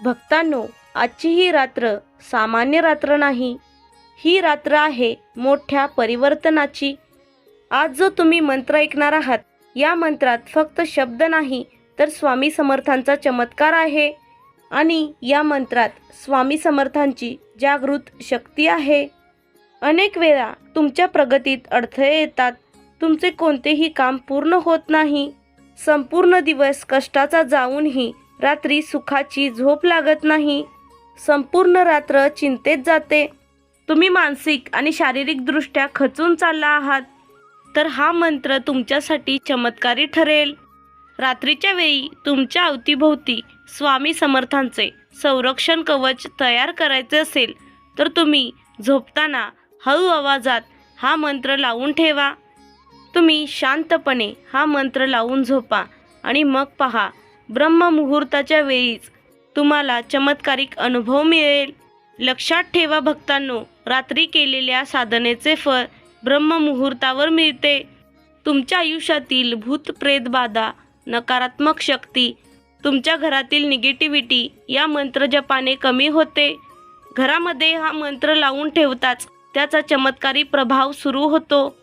भक्तांनो, आजची ही रात्र सामान्य रात्र नाही. ही रात्र आहे मोठ्या परिवर्तनाची. आज जो तुम्ही मंत्र ऐकणार आहात, या मंत्रात फक्त शब्द नाही तर स्वामी समर्थांचा चमत्कार आहे. आणि या मंत्रात स्वामी समर्थांची जागृत शक्ती आहे. अनेक वेळा तुमच्या प्रगतीत अडथळे येतात. तुमचे कोणतेही काम पूर्ण होत नाही. संपूर्ण दिवस कष्टाचा जाऊनही रात्री सुखाची झोप लागत नाही. संपूर्ण रात्र चिंतेत जाते. तुम्ही मानसिक आणि शारीरिकदृष्ट्या खचून चालला आहात. तर हा मंत्र तुमच्यासाठी चमत्कारी ठरेल. रात्रीच्या वेळी तुमच्या अवतीभोवती स्वामी समर्थांचे संरक्षण कवच तयार करायचे असेल तर तुम्ही झोपताना हळू आवाजात हा मंत्र लावून ठेवा. तुम्ही शांतपणे हा मंत्र लावून झोपा आणि मग पहा, ब्रह्ममुहूर्ताच्या वेळीच तुम्हाला चमत्कारिक अनुभव मिळेल. लक्षात ठेवा भक्तांनो, रात्री केलेल्या साधनेचे फळ ब्रह्ममुहूर्तावर मिळते. तुमच्या आयुष्यातील भूत प्रेत बाधा, नकारात्मक शक्ती, तुमच्या घरातील निगेटिव्हिटी या मंत्र जपाने कमी होते. घरामध्ये हा मंत्र लावून ठेवताच त्याचा चमत्कारी प्रभाव सुरू होतो.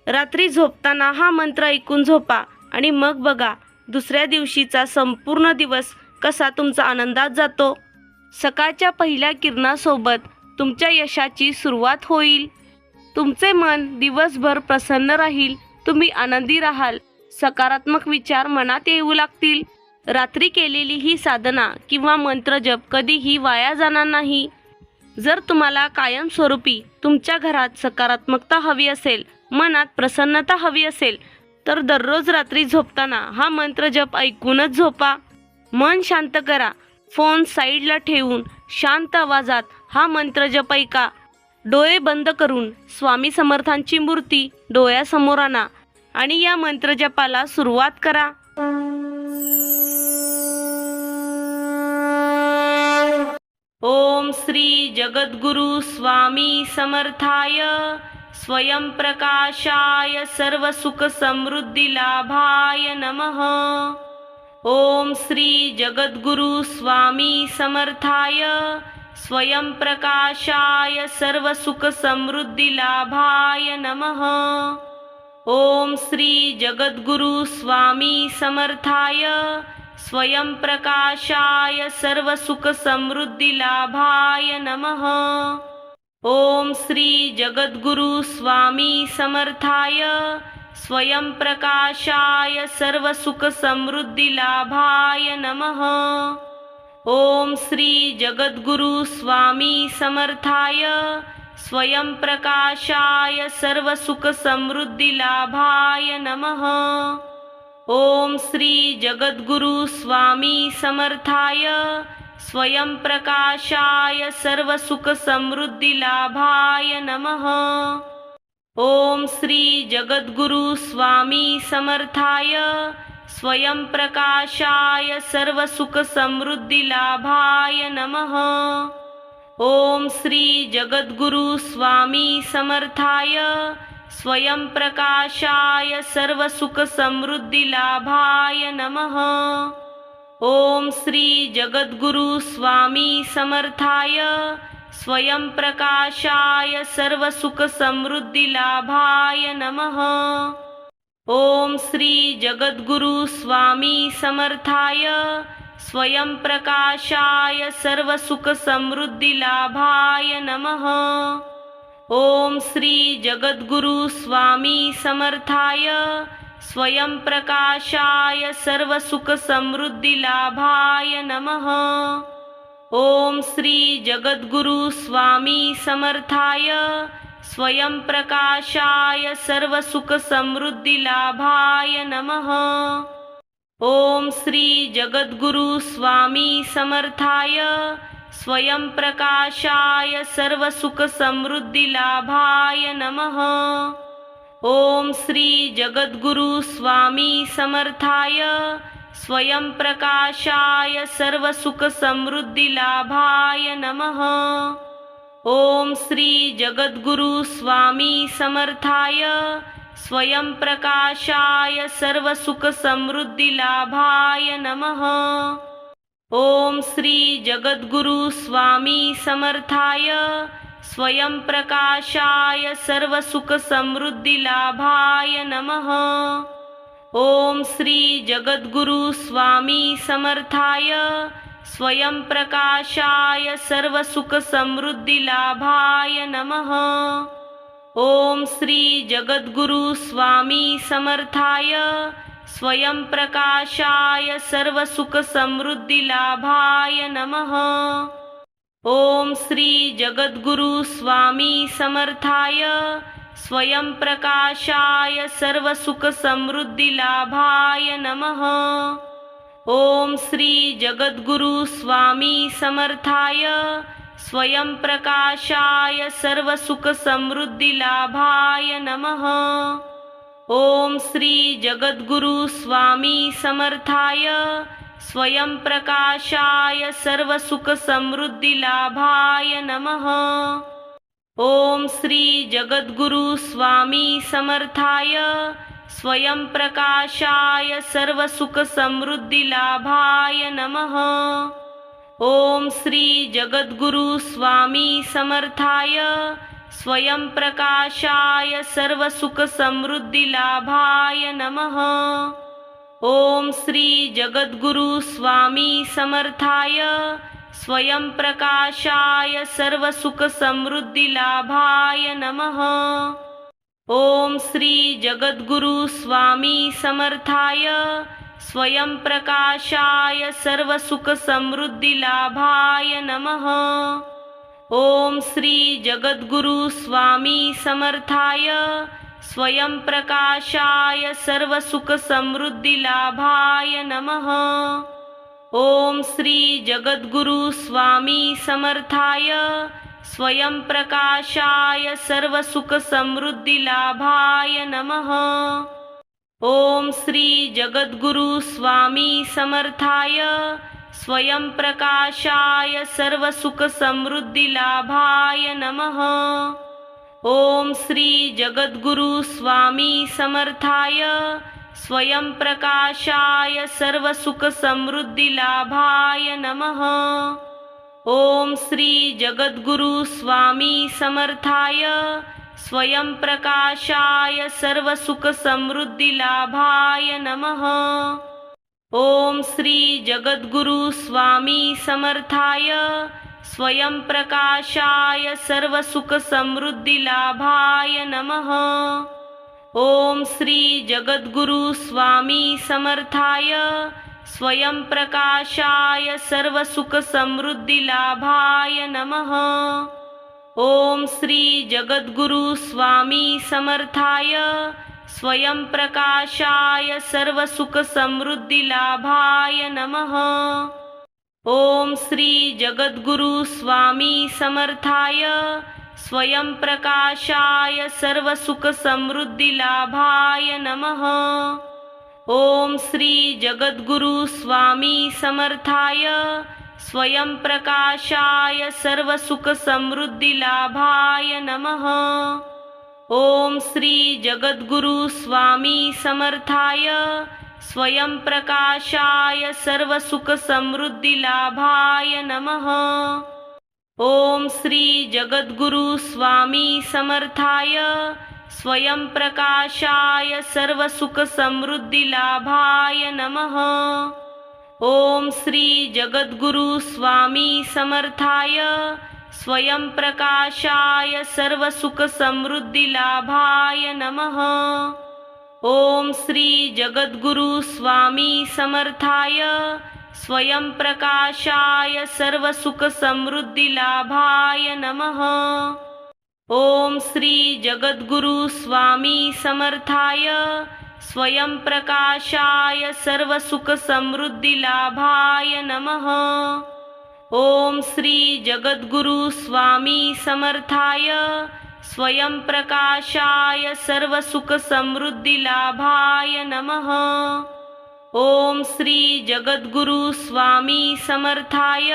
रात्री झोपताना हा मंत्र ऐकून झोपा आणि मग बघा दुसऱ्या दिवशीचा संपूर्ण दिवस कसा तुमचा आनंदात जातो. सकाळच्या पहिल्या किरणासोबत तुमच्या यशाची सुरुवात होईल. तुमचे मन दिवसभर प्रसन्न राहील. तुम्ही आनंदी राहाल. सकारात्मक विचार मनात येऊ लागतील. रात्री केलेली ही साधना किंवा मंत्रजप कधीही वाया जाणार नाही. जर तुम्हाला कायमस्वरूपी तुमच्या घरात सकारात्मकता हवी असेल, मनात प्रसन्नता हवी असेल, तर दररोज रात्री झोपताना हा मंत्र जप ऐकूनच झोपा. मन शांत करा. फोन साईडला ठेवून शांत आवाजात हा मंत्र जप ऐका. डोळे बंद करून स्वामी समर्थांची मूर्ती डोळ्यासमोर आणा आणि या मंत्र जपाला सुरुवात करा. ओम श्री जगद्गुरु स्वामी समर्थाय स्वयं प्रकाशाय सर्व सुख समृद्धी लाभाय नमः. ओम श्री जगद्गुरु स्वामी समर्थाय स्वयं प्रकाशाय सर्व सुख समृद्धी लाभाय नमः. ओम श्री जगद्गुरु स्वामी समर्थाय स्वयं प्रकाशाय सर्व सुख समृद्धी लाभाय नमः. ओम श्री जगद्गुरु स्वामी समर्थाय स्वयं प्रकाशाय सर्व सुख समृद्धी लाभाय नमः. ओम श्री जगद्गुरु स्वामी समर्थाय स्वयं प्रकाशाय सर्व सुख समृद्धी लाभाय नमः. ओम श्री जगद्गुरु स्वामी समर्थाय स्वयं प्रकाशाय सर्व सुख समृद्धी लाभाय नमः. ओम श्री जगद्गुरु स्वामी समर्थाय स्वयं प्रकाशाय सर्व सुख समृद्धी लाभाय नमः. ओम श्री जगद्गुरु स्वामी समर्थाय स्वयं प्रकाशाय सर्व सुख समृद्धी लाभाय नमः. ओम श्री जगद्गुरु स्वामी समर्थाय स्वयं प्रकाशाय सर्व सुख समृद्धी लाभाय नमः. ओम श्री जगद्गुरु स्वामी समर्थाय स्वयं प्रकाशाय सर्व सुख समृद्धी लाभाय नमः. ओम श्री जगद्गुरु स्वामी समर्थाय स्वयं प्रकाशाय सर्व सुख समृद्धी लाभाय नमः. ओम श्री जगद्गुरु स्वामी समर्थाय स्वयं प्रकाशाय सर्व सुख समृद्धी लाभाय नमः. ओम श्री जगद्गुरु स्वामी समर्थाय स्वयं प्रकाशाय सर्व सुख समृद्धी लाभाय नमः. ओम श्री जगद्गुरु स्वामी समर्थाय स्वयं प्रकाशाय सर्व सुख समृद्धी लाभाय नमः. ओम श्री जगद्गुरु स्वामी समर्थाय स्वयं प्रकाशाय सर्व सुख समृद्धी लाभाय नमः. ओम श्री जगद्गुरु स्वामी समर्थाय स्वयं प्रकाशाय सर्वसुख समृद्धी लाभाय नमः। ओम श्री जगद्गुरु स्वामी समर्थाय स्वयं प्रकाशाय सर्वसुख समृद्धी लाभाय नमः। ओम श्री जगद्गुरु स्वामी समर्थाय स्वयं प्रकाशाय सर्वसुख समृद्धी लाभाय नमः। ओम श्री जगद्गुरु स्वामी समर्थाय स्वयं प्रकाशाय सर्वसुख समृद्धी लाभाय नमः। ओम श्री जगद्गुरु स्वामी समर्थाय स्वयं प्रकाशाय सर्वसुख समृद्धी लाभाय नमः। ओम श्री जगद्गुरु स्वामी समर्थाय स्वयं प्रकाशाय सर्वसुख समृद्धी लाभाय नमः। ओम श्री जगद्गुरु स्वामी समर्थाय स्वयं प्रकाशाय सर्वसुख समृद्धी लाभाय नमः। ओम श्री जगद्गुरु स्वामी समर्थाय स्वयं प्रकाशाय सर्वसुख समृद्धी लाभाय नमः। ओम श्री जगद्गुरु स्वामी समर्थाय स्वयं प्रकाशाय सर्वसुख समृद्धी लाभाय नमः। ओम श्री जगद्गुरु स्वामी समर्थाय स्वयं प्रकाशाय सर्वसुख समृद्धी लाभाय नमः। ओम श्री जगद्गुरु स्वामी समर्थाय स्वयं प्रकाशाय सर्वसुख समृद्धी लाभाय नमः। ओम श्री जगद्गुरु स्वामी समर्थाय स्वयं प्रकाशाय सर्वसुख समृद्धी लाभाय नमः। ओम श्री जगद्गुरु स्वामी समर्थाय स्वयं प्रकाशाय सर्वसुख समृद्धी लाभाय नमः। ओम श्री जगद्गुरु स्वामी समर्थाय स्वयं प्रकाशाय सर्वसुख समृद्धी लाभाय नमः। ओम श्री जगद्गुरु स्वामी समर्थाय स्वयं प्रकाशाय सर्वसुख समृद्धी लाभाय नमः। ओम श्री जगद्गुरु स्वामी समर्थाय स्वयं प्रकाशाय सर्वसुख समृद्धी लाभाय नमः। ओम श्री जगद्गुरु स्वामी समर्थाय स्वयं प्रकाशाय सर्वसुख समृद्धी लाभाय नमः। ओम श्री जगद्गुरु स्वामी समर्थाय स्वयं प्रकाशाय सर्वसुख समृद्धी लाभाय नमः। ओम श्री जगद्गुरु स्वामी समर्थाय स्वयं प्रकाशाय सर्वसुख समृद्धी लाभाय नमः। ओम श्री जगद्गुरु स्वामी समर्थाय स्वयं प्रकाशाय सर्वसुख समृद्धी लाभाय नमः। ओम श्री जगद्गुरु स्वामी समर्थाय स्वयं प्रकाशाय सर्वसुख समृद्धी लाभाय नमः। ओम श्री जगद्गुरु स्वामी समर्थाय स्वयं प्रकाशाय सर्वसुख समृद्धी लाभाय नमः। ओम श्री जगद्गुरु स्वामी समर्थाय स्वयं प्रकाशाय सर्वसुख समृद्धी लाभाय नमः। ओम श्री जगद्गुरु स्वामी समर्थाय स्वयं प्रकाशाय सर्वसुख समृद्धी लाभाय नमः। ओम श्री जगद्गुरु स्वामी समर्थाय स्वयं प्रकाशाय सर्वसुख समृद्धी लाभाय नमः। ओम श्री जगद्गुरु स्वामी समर्थाय स्वयं प्रकाशाय सर्वसुख समृद्धी लाभाय नमः। ओम श्री जगद्गुरु स्वामी समर्थाय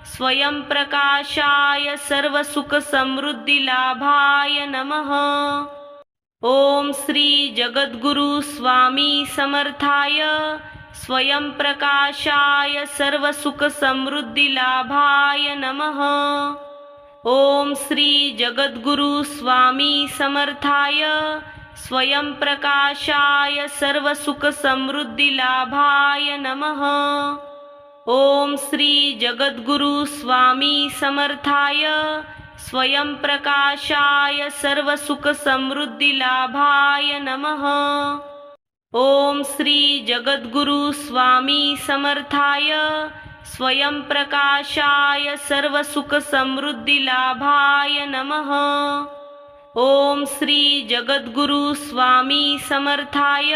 स्वयं प्रकाशाय सर्वसुख समृद्धी लाभाय नमः। ओम श्री जगद्गुरु स्वामी समर्थाय स्वयंप्रकाशाय सर्वसुखसमृद्धिलाभाय नमः। ओम श्री जगद्गुरु स्वामी समर्थाय स्वयंप्रकाशाय सर्वसुखसमृद्धिलाभाय नमः। ओम श्री जगद्गुरु स्वामी समर्थाय स्वयंप्रकाशाय सर्वसुखसमृद्धिलाभाय नमः। ओम श्री जगद्गुरु स्वामी समर्थाय स्वयंप्रकाशाय सर्वसुखसमृद्धिलाभाय नमः। ओम श्री जगद्गुरु स्वामी समर्थाय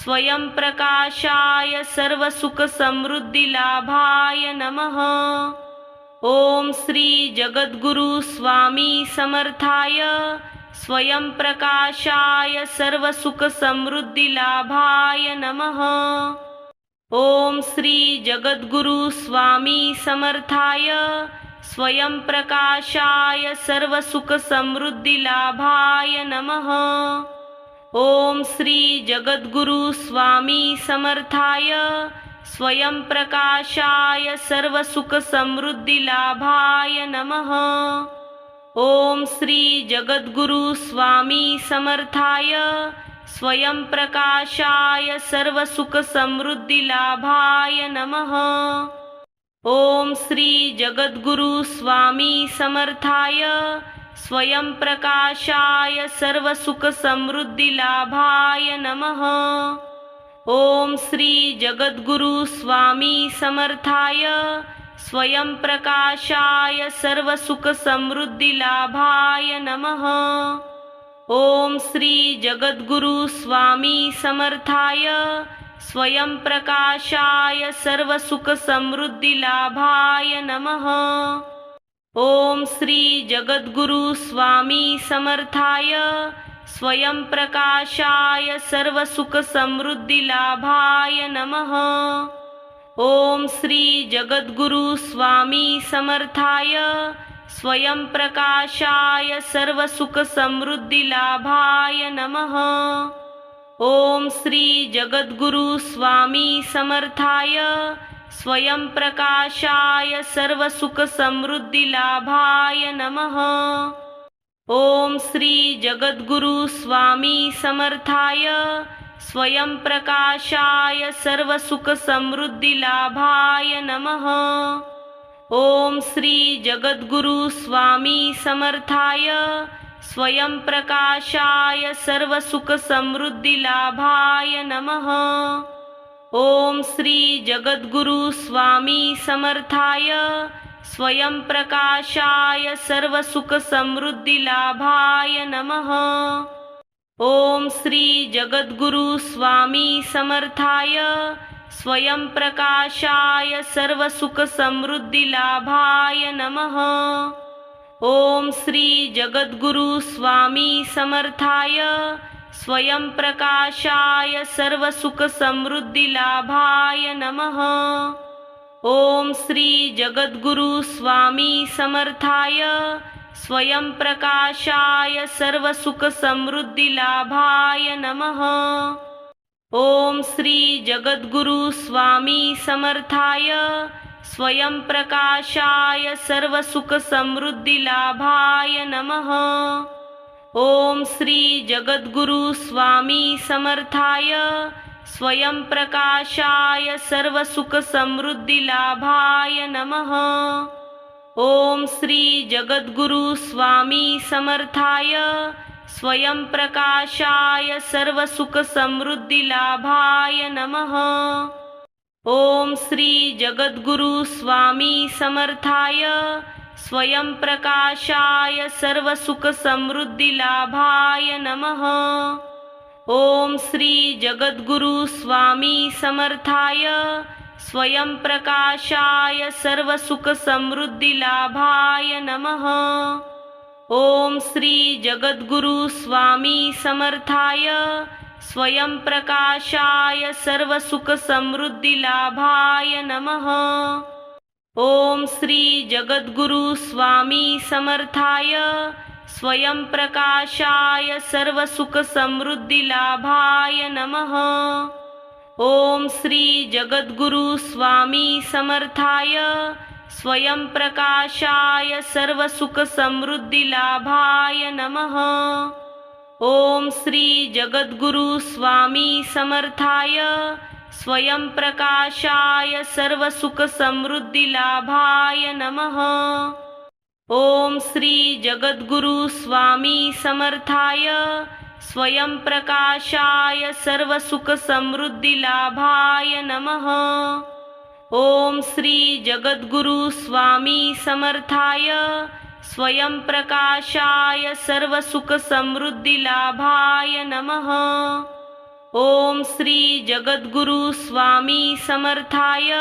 स्वयंप्रकाशाय सर्वसुखसमृद्धिलाभाय नमः। ओम श्री जगद्गुरु स्वामी समर्थाय स्वयंप्रकाशाय सर्वसुखसमृद्धिलाभाय नमः। ओम श्री जगद्गुरु स्वामी समर्थाय स्वयंप्रकाशाय सर्वसुखसमृद्धिलाभाय नमः। ओम श्री जगद्गुरु स्वामी समर्थाय स्वयंप्रकाशाय सर्वसुखसमृद्धिलाभाय नमः। ओम श्री जगद्गुरु स्वामी समर्थाय स्वयंप्रकाशाय सर्वसुखसमृद्धिलाभाय नमः। ओम श्री जगद्गुरु स्वामी समर्थाय स्वयंप्रकाशाय सर्वसुखसमृद्धिलाभाय नमः। ओम श्री जगद्गुरु स्वामी समर्थाय स्वयंप्रकाशाय सर्वसुखसमृद्धिलाभाय नमः। ओम श्री जगद्गुरु स्वामी समर्थाय स्वयंप्रकाशाय सर्वसुखसमृद्धिलाभाय नमः। ओम श्री जगद्गुरु स्वामी समर्थाय स्वयंप्रकाशाय सर्वसुखसमृद्धिलाभाय नमः। ओम श्री जगद्गुरु स्वामी समर्थाय स्वयंप्रकाशाय सर्वसुखसमृद्धिलाभाय नमः। ओम श्री जगद्गुरु स्वामी समर्थाय स्वयंप्रकाशाय सर्वसुखसमृद्धिलाभाय नमः। ओम श्री जगद्गुरु स्वामी समर्थाय स्वयंप्रकाशाय सर्वसुखसमृद्धिलाभाय नमः। ओम श्री जगद्गुरु स्वामी समर्थाय स्वयंप्रकाशाय सर्वसुखसमृद्धिलाभाय नमः। ओम श्री जगद्गुरु स्वामी समर्थाय स्वयंप्रकाशाय सर्वसुखसमृद्धिलाभाय नमः। ओम श्री जगद्गुरु स्वामी समर्थाय स्वयंप्रकाशाय सर्वसुखसमृद्धिलाभाय नमः। ओम श्री जगद्गुरु स्वामी समर्थाय स्वयंप्रकाशाय सर्वसुखसमृद्धिलाभाय नमः। ओम श्री जगद्गुरु स्वामी समर्थाय स्वयंप्रकाशाय सर्वसुखसमृद्धिलाभाय नमः। ओम श्री जगद्गुरु स्वामी समर्थाय स्वयंप्रकाशाय सर्वसुखसमृद्धिलाभाय नमः। ओम श्री जगद्गुरु स्वामी समर्थाय स्वयंप्रकाशाय सर्वसुखसमृद्धिलाभाय नमः। ओम श्री जगद्गुरु स्वामी समर्थाय स्वयंप्रकाशाय सर्वसुखसमृद्धिलाभाय नमः। ओम श्री जगद्गुरु स्वामी समर्थाय स्वयंप्रकाशाय सर्वसुखसमृद्धिलाभाय नमः। ओम श्री जगद्गुरु स्वामी समर्थाय स्वयंप्रकाशाय सर्वसुखसमृद्धिलाभाय नमः। ओम श्री जगद्गुरु स्वामी समर्थाय स्वयंप्रकाशाय सर्वसुखसमृद्धिलाभाय नमः। ओम श्री जगद्गुरु स्वामी समर्थाय स्वयंप्रकाशाय सर्वसुखसमृद्धिलाभाय नमः। ओम श्री जगद्गुरु स्वामी समर्थाय स्वयं प्रकाशाय सर्व सुख समृद्धी लाभाय नमः। ओम श्री जगद्गुरु स्वामी समर्थाय स्वयं प्रकाशाय सर्व सुख समृद्धी लाभाय नमः। ओम श्री जगद्गुरु स्वामी समर्थाय स्वयं प्रकाशाय सर्व सुख समृद्धि लाभाय नमः। ओम श्री जगद्गुरु स्वामी समर्थाय स्वयं प्रकाशाय सर्व सुख समृद्धि लाभाय नमः। ओम श्री जगद्गुरु स्वामी समर्थाय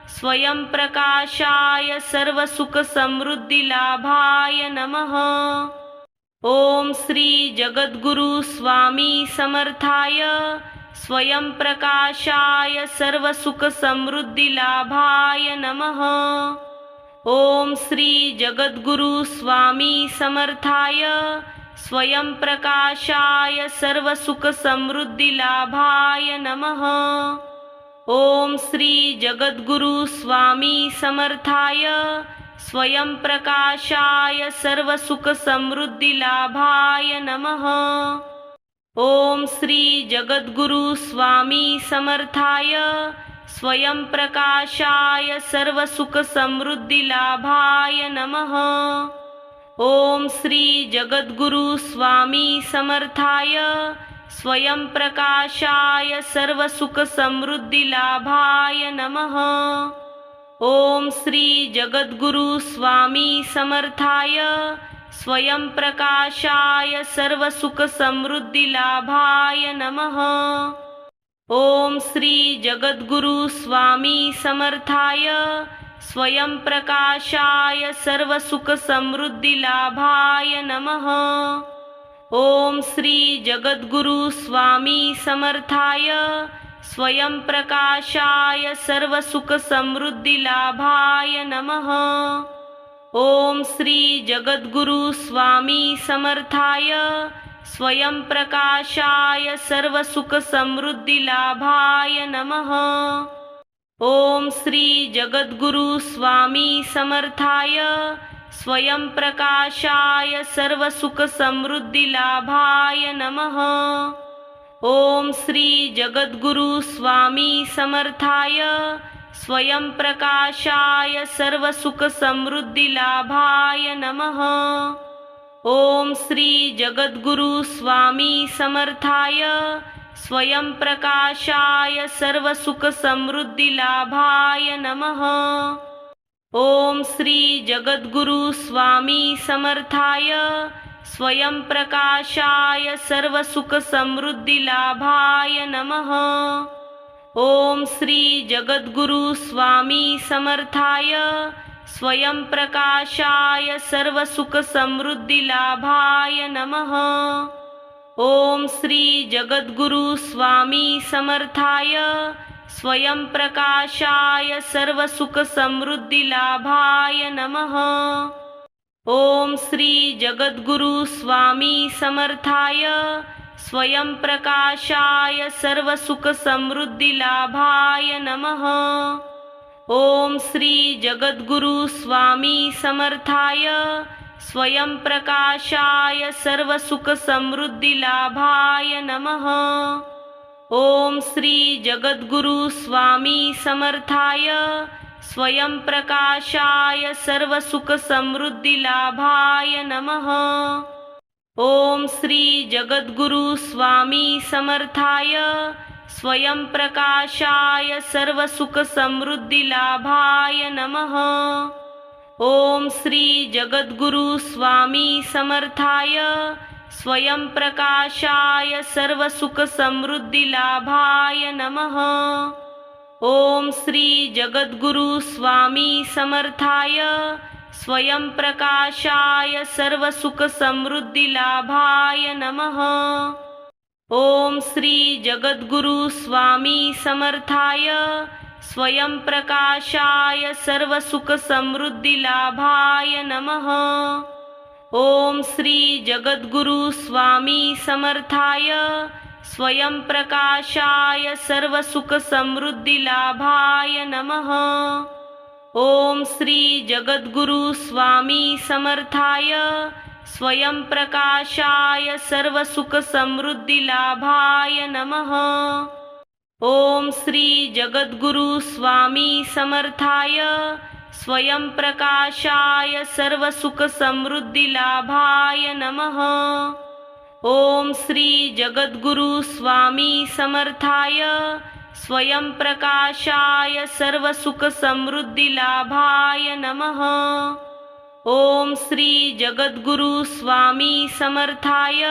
स्वयं प्रकाशाय सर्व सुख समृद्धि लाभाय नमः। ओम श्री जगद्गुरु स्वामी समर्थाय स्वयं प्रकाशाय सर्व सुख समृद्धि लाभाय नमः। ओम श्री जगद्गुरु स्वामी समर्थाय स्वयं प्रकाशाय सर्व सुख समृद्धि लाभाय नमः। ओम श्री जगद्गुरु स्वामी समर्थाय स्वयं प्रकाशाय सर्व सुख समृद्धि लाभाय नमः। ओम श्री जगद्गुरु स्वामी समर्थाय स्वयं प्रकाशाय सर्व सुख समृद्धि लाभाय नमः। ओम श्री जगद्गुरु स्वामी समर्थाय स्वयं प्रकाशाय सर्व सुख समृद्धि लाभाय नमः। ओम श्री जगद्गुरु स्वामी समर्थाय स्वयं प्रकाशाय सर्व सुख समृद्धि लाभाय नमः। ओम श्री जगद्गुरु स्वामी समर्थाय स्वयं प्रकाशाय सर्व सुख समृद्धि लाभाय नमः। ओम श्री जगद्गुरु स्वामी समर्थाय स्वयं प्रकाशाय सर्व सुख समृद्धि लाभाय नमः। ओम श्री जगद्गुरु स्वामी समर्थाय स्वयं प्रकाशाय सर्व सुख समृद्धि लाभाय नमः। ओम श्री जगद्गुरु स्वामी समर्थाय स्वयं प्रकाशाय सर्व सुख समृद्धि लाभाय नमः। ओम श्री जगद्गुरु स्वामी समर्थाय स्वयं प्रकाशाय सर्व सुख समृद्धि लाभाय नमः। ओम श्री जगद्गुरु स्वामी समर्थाय स्वयं प्रकाशाय सर्व सुख समृद्धि लाभाय नमः। ओम श्री जगद्गुरु स्वामी समर्थाय स्वयं प्रकाशाय सर्व सुख समृद्धि लाभाय नमः। ओम श्री जगद्गुरु स्वामी समर्थाय स्वयं प्रकाशाय सर्व सुख समृद्धि लाभाय नमः। ओम श्री जगद्गुरु स्वामी समर्थाय स्वयं प्रकाशाय सर्व सुख समृद्धि लाभाय नमः। ओम श्री जगद्गुरु स्वामी समर्थाय स्वयं प्रकाशाय सर्व सुख समृद्धि लाभाय नमः। ओम श्री जगद्गुरु स्वामी समर्थाय स्वयं प्रकाशाय सर्व सुख समृद्धि लाभाय नमः। ओम श्री जगद्गुरु स्वामी समर्थाय स्वयं प्रकाशाय सर्व सुख समृद्धि लाभाय नमः। ओम श्री जगद्गुरु स्वामी समर्थाय स्वयं प्रकाशाय सर्व सुख समृद्धि लाभाय नमः। ओम श्री जगद्गुरु स्वामी समर्थाय स्वयं प्रकाशाय सर्व सुख समृद्धि लाभाय नमः। ओम श्री जगद्गुरु स्वामी समर्थाय स्वयं प्रकाशाय सर्व सुख समृद्धि लाभाय नमः। ओम श्री जगद्गुरु स्वामी समर्थाय स्वयं प्रकाशाय सर्व सुख समृद्धि लाभाय नमः। ओम श्री जगद्गुरु स्वामी समर्थाय स्वयंप्रकाशाय सर्वसुखसमृद्धिलाभाय नमः। ओम श्री जगद्गुरु स्वामी समर्थाय स्वयंप्रकाशाय सर्वसुखसमृद्धिलाभाय नमः। ओम श्री जगद्गुरु स्वामी समर्थाय स्वयंप्रकाशाय सर्वसुखसमृद्धिलाभाय नमः। ओम श्री जगद्गुरु स्वामी समर्थाय स्वयंप्रकाशाय सर्वसुखसमृद्धिलाभाय नमः। ओम श्री जगद्गुरु स्वामी समर्थाय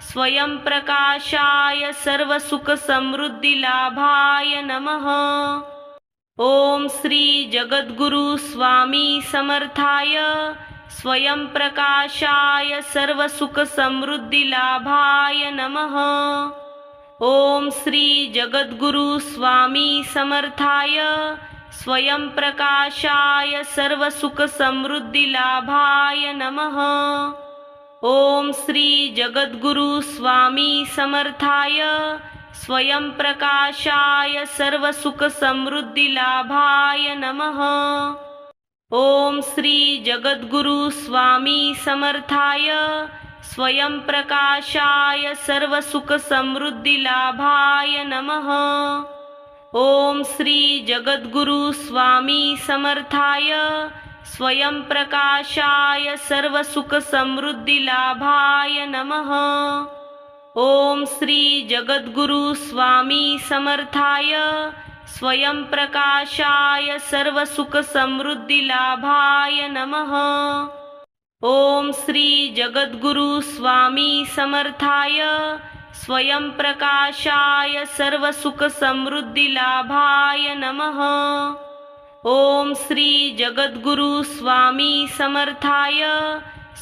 स्वयंप्रकाशाय सर्वसुखसमृद्धिलाभाय नमः। ओम श्री जगद्गुरु स्वामी समर्थाय स्वयंप्रकाशाय सर्वसुखसमृद्धिलाभाय नमः। ओम श्री जगद्गुरु स्वामी समर्थाय स्वयंप्रकाशाय सर्वसुखसमृद्धिलाभाय नमः। ओम श्री जगद्गुरु स्वामी समर्थाय स्वयंप्रकाशाय सर्वसुखसमृद्धिलाभाय नमः। ओम श्री जगद्गुरु स्वामी समर्थाय स्वयंप्रकाशाय सर्वसुखसमृद्धिलाभाय नमः। ओम श्री जगद्गुरु स्वामी समर्थाय स्वयंप्रकाशाय सर्वसुखसमृद्धिलाभाय नमः। ओम श्री जगद्गुरु स्वामी समर्थाय स्वयंप्रकाशाय सर्वसुखसमृद्धिलाभाय नमः। ओम श्री जगद्गुरु स्वामी समर्थाय स्वयंप्रकाशाय सर्वसुखसमृद्धिलाभाय नमः। ओम श्री जगद्गुरु स्वामी समर्थाय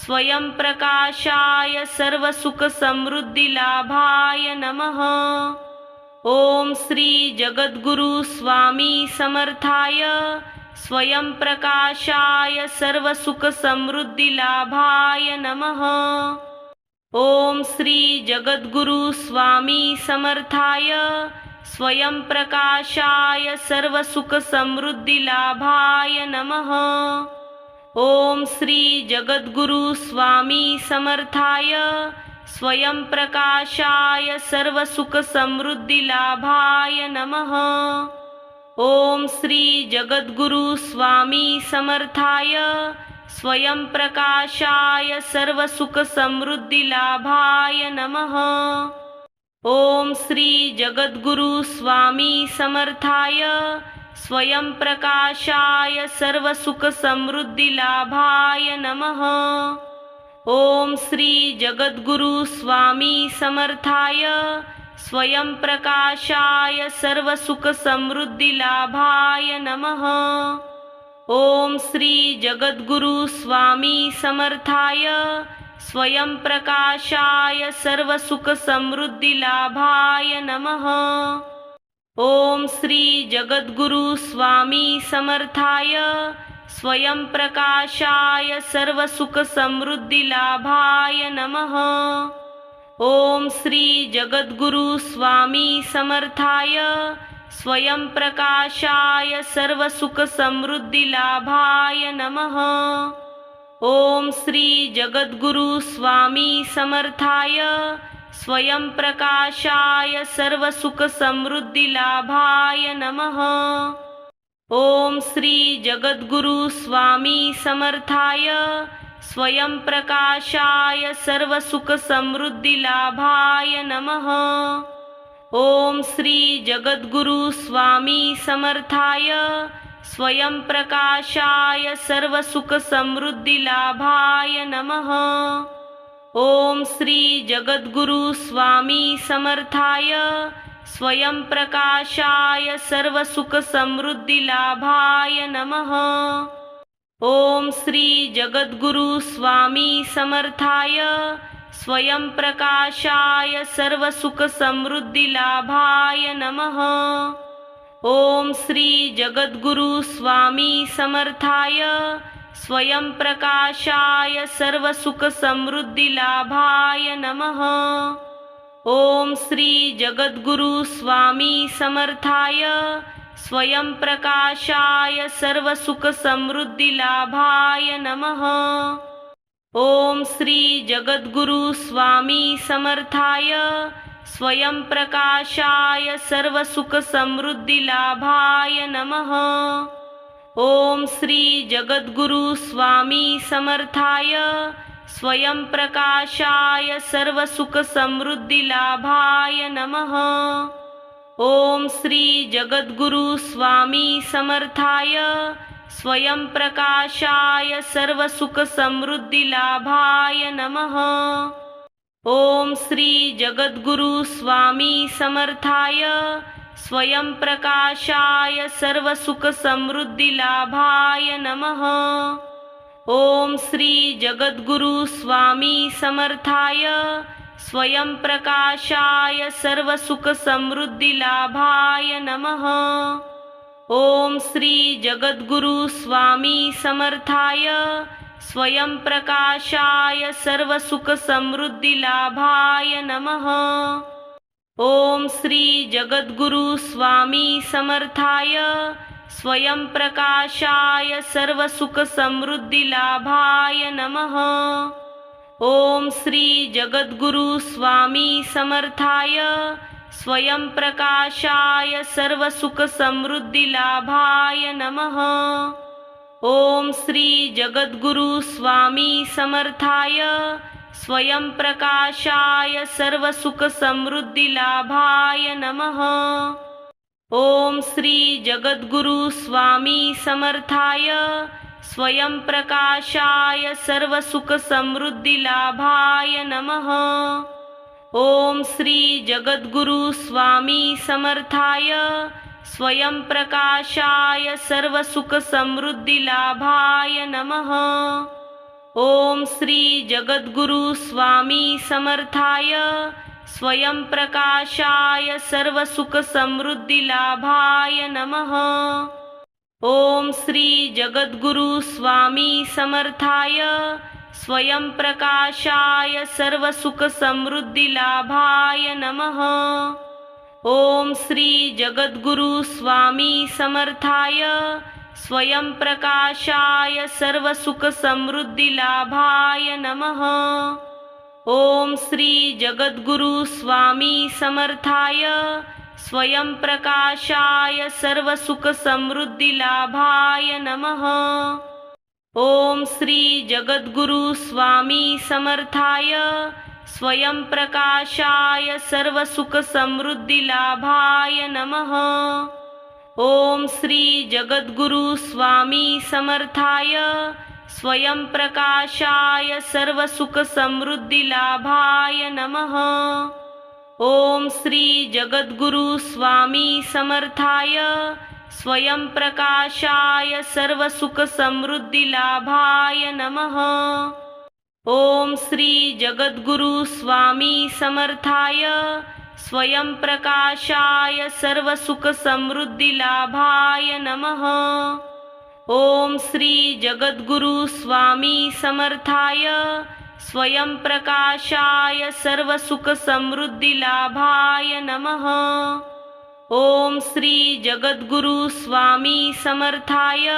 स्वयंप्रकाशाय सर्वसुखसमृद्धिलाभाय नमः। ओम श्री जगद्गुरु स्वामी समर्थाय स्वयंप्रकाशाय सर्वसुखसमृद्धिलाभाय नमः। ओम श्री जगद्गुरु स्वामी समर्थाय स्वयंप्रकाशाय सर्वसुखसमृद्धिलाभाय नमः। ओम श्री जगद्गुरु स्वामी समर्थाय स्वयंप्रकाशाय सर्वसुखसमृद्धिलाभाय नमः। ओम श्री जगद्गुरु स्वामी समर्थाय स्वयंप्रकाशाय सर्वसुखसमृद्धिलाभाय नमः। ओम श्री जगद्गुरु स्वामी समर्थाय स्वयंप्रकाशाय सर्वसुखसमृद्धिलाभाय नमः। ओम श्री जगद्गुरु स्वामी समर्थाय स्वयंप्रकाशाय सर्वसुखसमृद्धिलाभाय नमः। ओम श्री जगद्गुरु स्वामी समर्थाय स्वयंप्रकाशाय सर्वसुखसमृद्धिलाभाय नमः। ओम श्री जगद्गुरु स्वामी समर्थाय स्वयंप्रकाशाय सर्वसुखसमृद्धिलाभाय नमः। ओम श्री जगद्गुरु स्वामी समर्थाय स्वयंप्रकाशाय सर्वसुखसमृद्धिलाभाय नमः। ओम श्री जगद्गुरु स्वामी समर्थाय स्वयंप्रकाशाय सर्वसुखसमृद्धिलाभाय नमः। ओम श्री जगद्गुरु स्वामी समर्थाय स्वयंप्रकाशाय सर्वसुखसमृद्धिलाभाय नमः। ओम श्री जगद्गुरु स्वामी समर्थाय स्वयंप्रकाशाय सर्वसुखसमृद्धिलाभाय नमः। ओम श्री जगद्गुरु स्वामी समर्थाय स्वयंप्रकाशाय सर्वसुखसमृद्धिलाभाय नमः। ओम श्री जगद्गुरु स्वामी समर्थाय स्वयंप्रकाशाय सर्वसुखसमृद्धिलाभाय नमः। ओम श्री जगद्गुरु स्वामी समर्थाय स्वयंप्रकाशाय सर्वसुखसमृद्धिलाभाय नमः। ओम श्री जगद्गुरु स्वामी समर्थाय स्वयं प्रकाशाय सर्व सुख समृद्धी लाभाय नमः। ओम श्री जगद्गुरु स्वामी समर्थाय स्वयं प्रकाशाय सर्व सुख समृद्धि लाभाय नमः। ओम श्री जगद्गुरु स्वामी समर्थाय स्वयं प्रकाशाय सर्व सुख समृद्धि लाभाय नमः। ओम श्री जगद्गुरु स्वामी समर्थाय स्वयं प्रकाशाय सर्व सुख समृद्धि लाभाय नमः। ओम श्री जगद्गुरु स्वामी समर्थाय स्वयं प्रकाशाय सर्व सुख समृद्धि लाभाय नमः। ओम श्री जगद्गुरु स्वामी समर्थाय स्वयं प्रकाशाय सर्व सुख समृद्धि लाभाय नमः। ओम श्री जगद्गुरु स्वामी समर्थाय स्वयं प्रकाशाय सर्व सुख समृद्धि लाभाय नमः। ओम श्री जगद्गुरु स्वामी समर्थाय स्वयं प्रकाशाय सर्व सुख समृद्धि लाभाय नमः। ओम श्री जगद्गुरु स्वामी समर्थाय स्वयं प्रकाशाय सर्व सुख समृद्धि लाभाय नमः। ओम श्री जगद्गुरु स्वामी समर्थाय स्वयं प्रकाशाय सर्व सुख समृद्धि लाभाय नमः। ओम श्री जगद्गुरु स्वामी समर्थाय स्वयं प्रकाशाय सर्व सुख समृद्धि लाभाय नमः। ओम श्री जगद्गुरु स्वामी समर्थाय स्वयं प्रकाशाय सर्व सुख समृद्धि लाभाय नमः। ओम श्री जगद्गुरु स्वामी समर्थाय स्वयं प्रकाशाय सर्व सुख समृद्धि लाभाय नमः। ओम श्री जगद्गुरु स्वामी समर्थाय स्वयं प्रकाशाय सर्व सुख समृद्धि लाभाय नमः। ओम श्री जगद्गुरु स्वामी समर्थाय स्वयं प्रकाशाय सर्व सुख समृद्धि लाभाय नमः। ओम श्री जगद्गुरु स्वामी समर्थाय स्वयं प्रकाशाय सर्व सुख समृद्धि लाभाय नमः। ओम श्री जगद्गुरु स्वामी समर्थाय स्वयं प्रकाशाय सर्व सुख समृद्धि लाभाय नमः। ओम श्री जगद्गुरु स्वामी समर्थाय स्वयं प्रकाशाय सर्व सुख समृद्धि लाभाय नमः। ओम श्री जगद्गुरु स्वामी समर्थाय स्वयं प्रकाशाय सर्व सुख समृद्धि लाभाय नमः। ओम श्री जगद्गुरु स्वामी समर्थाय स्वयं प्रकाशाय सर्व सुख समृद्धि लाभाय नमः। ओम श्री जगद्गुरु स्वामी समर्थाय स्वयं प्रकाशाय सर्व सुख समृद्धि लाभाय नमः। ओम श्री जगद्गुरु स्वामी समर्थाय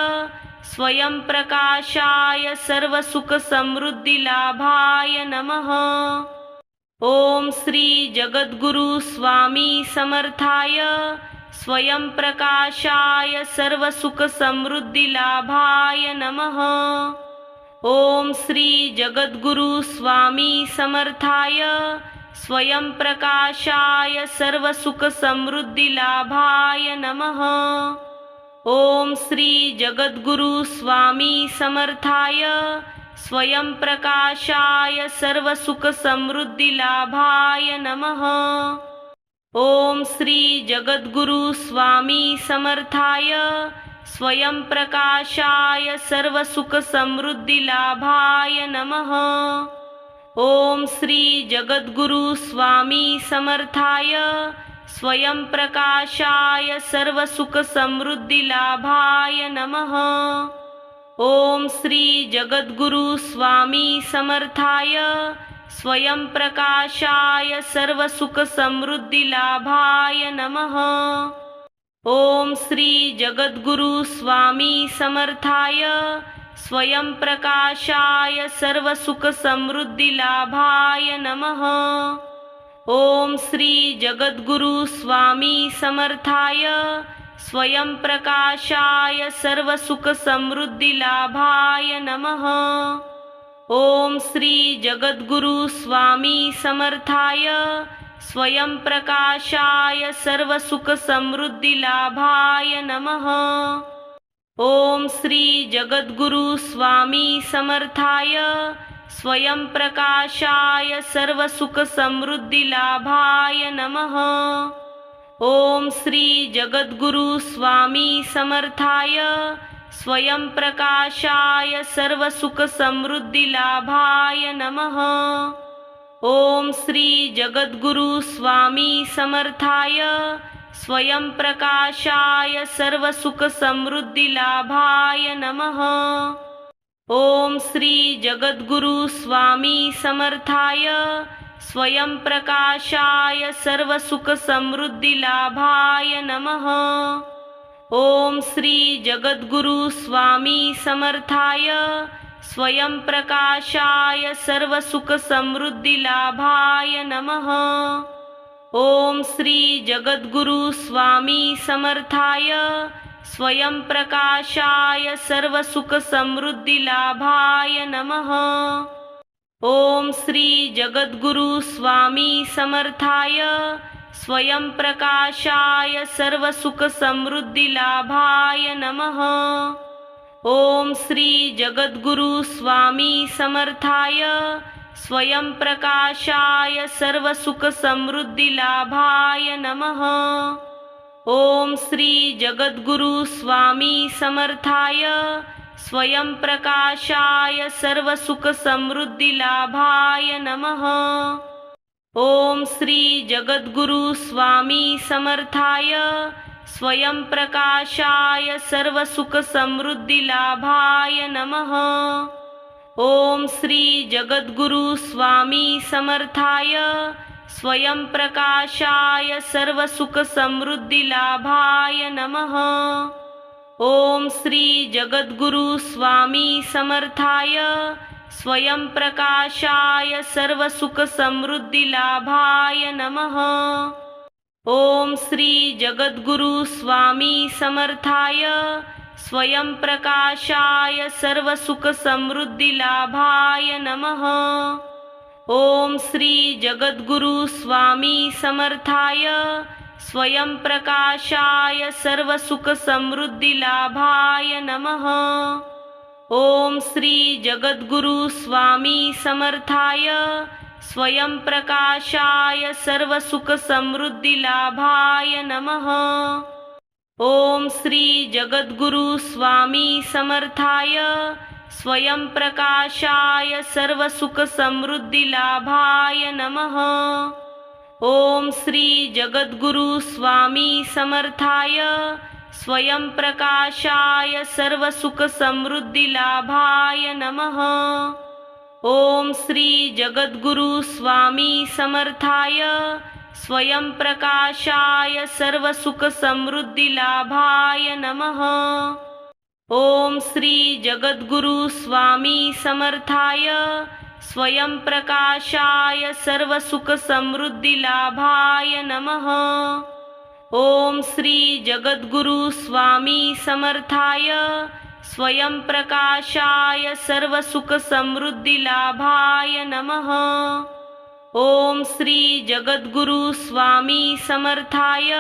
स्वयं प्रकाशाय सर्व सुख समृद्धि लाभाय नमः। ओम श्री जगद्गुरु स्वामी समर्थाय स्वयं प्रकाशाय सर्व सुख समृद्धि लाभाय नमः। ओम श्री जगद्गुरु स्वामी समर्थाय स्वयं प्रकाशाय सर्व सुख समृद्धि लाभाय नमः। ओम श्री जगद्गुरु स्वामी समर्थाय स्वयं प्रकाशाय सर्व सुख समृद्धि लाभाय नमः। ओम श्री जगद्गुरु स्वामी समर्थाय स्वयं प्रकाशाय सर्व सुख समृद्धि लाभाय नमः। ओम श्री जगद्गुरु स्वामी समर्थाय स्वयं प्रकाशाय सर्व सुख समृद्धि लाभाय नमः। ओम श्री जगद्गुरु स्वामी समर्थाय स्वयं प्रकाशाय सर्वसुखसमृद्धिलाभाय नमः। ओम श्री जगद्गुरु स्वामी समर्थाय स्वयं प्रकाशाय सर्वसुखसमृद्धिलाभाय नमः। ओम श्री जगद्गुरु स्वामी समर्थाय स्वयं प्रकाशाय सर्वसुखसमृद्धिलाभाय नमः। ओम श्री जगद्गुरु स्वामी समर्थाय स्वयं प्रकाशाय सर्वसुखसमृद्धिलाभाय नमः। ओम श्री जगद्गुरु स्वामी समर्थाय स्वयं प्रकाशाय सर्वसुखसमृद्धिलाभाय नमः। ओम श्री जगद्गुरु स्वामी समर्थाय स्वयं प्रकाशाय सर्वसुखसमृद्धिलाभाय नमः। ओम श्री जगद्गुरु स्वामी समर्थाय स्वयं प्रकाशाय सर्वसुखसमृद्धिलाभाय नमः। ओम श्री जगद्गुरु स्वामी समर्थाय स्वयं प्रकाशाय सर्वसुखसमृद्धिलाभाय नमः। ओम श्री जगद्गुरु स्वामी समर्थाय स्वयं प्रकाशाय सर्वसुखसमृद्धिलाभाय नमः। ओम श्री जगद्गुरु स्वामी समर्थाय स्वयं प्रकाशाय सर्वसुखसमृद्धिलाभाय नमः। ओम श्री जगद्गुरु स्वामी समर्थाय स्वयं प्रकाशाय सर्वसुखसमृद्धिलाभाय नमः। ओम श्री जगद्गुरु स्वामी समर्थाय स्वयं प्रकाशाय सर्वसुखसमृद्धिलाभाय नमः। ओम श्री जगद्गुरु स्वामी समर्थाय स्वयं प्रकाशाय सर्वसुखसमृद्धिलाभाय नमः। ओम श्री जगद्गुरु स्वामी समर्थाय स्वयं प्रकाशाय सर्वसुखसमृद्धिलाभाय नमः। ओम श्री जगद्गुरु स्वामी समर्थाय स्वयं प्रकाशाय सर्वसुखसमृद्धिलाभाय नमः। ओम श्री जगद्गुरु स्वामी समर्थाय स्वयं प्रकाशाय सर्वसुखसमृद्धिलाभाय नमः। ओम श्री जगद्गुरु स्वामी समर्थाय स्वयं प्रकाशाय सर्वसुखसमृद्धिलाभाय नमः। ओम श्री जगद्गुरु स्वामी समर्थाय स्वयं प्रकाशाय सर्वसुखसमृद्धिलाभाय नमः। ओम श्री जगद्गुरु स्वामी समर्थाय स्वयं प्रकाशाय सर्वसुखसमृद्धिलाभाय नमः। ओम श्री जगद्गुरु स्वामी समर्थाय स्वयं प्रकाशाय सर्वसुखसमृद्धिलाभाय नमः। ओम श्री जगद्गुरु स्वामी समर्थाय स्वयं प्रकाशाय सर्वसुखसमृद्धिलाभाय नमः। ओम श्री जगद्गुरु स्वामी समर्थाय स्वयं प्रकाशाय सर्वसुखसमृद्धिलाभाय नमः। ओम श्री जगद्गुरु स्वामी समर्थाय स्वयं प्रकाशाय सर्वसुखसमृद्धिलाभाय नमः। ओम श्री जगद्गुरु स्वामी समर्थाय स्वयं प्रकाशाय सर्वसुखसमृद्धिलाभाय नमः। ओम श्री जगद्गुरु स्वामी समर्थाय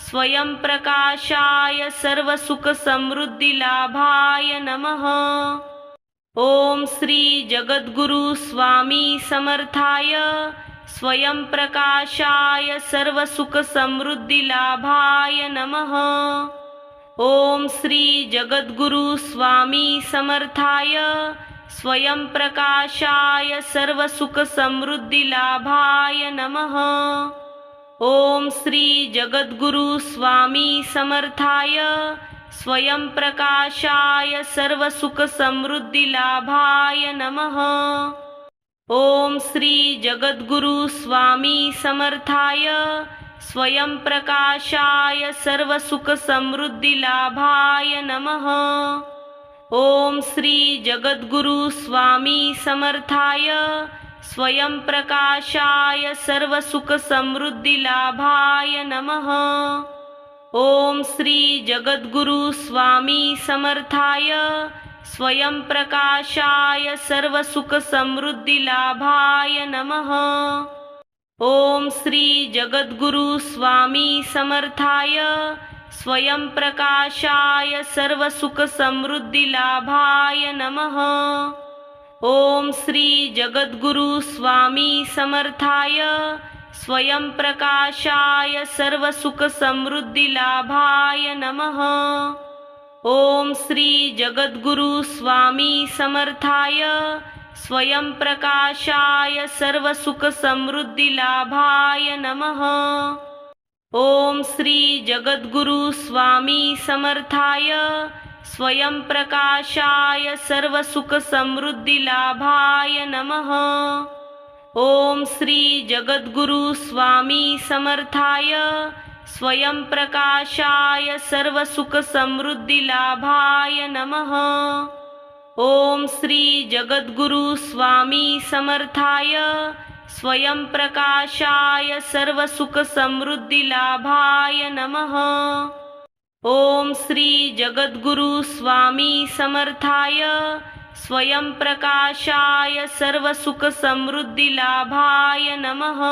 स्वयं प्रकाशाय सर्वसुखसमृद्धिलाभाय नमः। ओम श्री जगद्गुरु स्वामी समर्थाय स्वयं प्रकाशाय सर्वसुखसमृद्धिलाभाय नमः। ओम श्री जगद्गुरु स्वामी समर्थाय स्वयं प्रकाशाय सर्वसुखसमृद्धिलाभाय नमः। ओम श्री जगद्गुरु स्वामी समर्थाय स्वयं प्रकाशाय सर्वसुखसमृद्धिलाभाय नमः। ओम श्री जगद्गुरु स्वामी समर्थाय स्वयं प्रकाशाय सर्व सुख समृद्धी लाभाय नमः। ओम श्री जगद्गुरु स्वामी समर्थाय स्वयं प्रकाशाय सर्व सुख समृद्धी लाभाय नमः। ओम श्री जगद्गुरु स्वामी समर्थाय स्वयं प्रकाशाय सर्व सुख समृद्धी लाभाय नमः। ओम श्री जगद्गुरु स्वामी समर्थाय स्वयं प्रकाशाय सर्व सुख समृद्धी लाभाय नमः। ओम श्री जगद्गुरु स्वामी समर्थाय स्वयं प्रकाशाय सर्व सुख समृद्धी लाभाय नमः। ओम श्री जगद्गुरु स्वामी समर्थाय स्वयं प्रकाशाय सर्व सुख समृद्धी लाभाय नमः। ओम श्री जगद्गुरु स्वामी समर्थाय स्वयं प्रकाशाय सर्व सुख समृद्धी लाभाय नमः। ओम श्री जगद्गुरु स्वामी समर्थाय स्वयं प्रकाशाय सर्व सुख समृद्धी लाभाय नमः। ओम श्री जगद्गुरु स्वामी समर्थाय स्वयं प्रकाशाय सर्व सुख समृद्धी लाभाय नमः। ओम श्री जगद्गुरु स्वामी समर्थाय स्वयं प्रकाशाय सर्व सुख समृद्धी लाभाय नमः।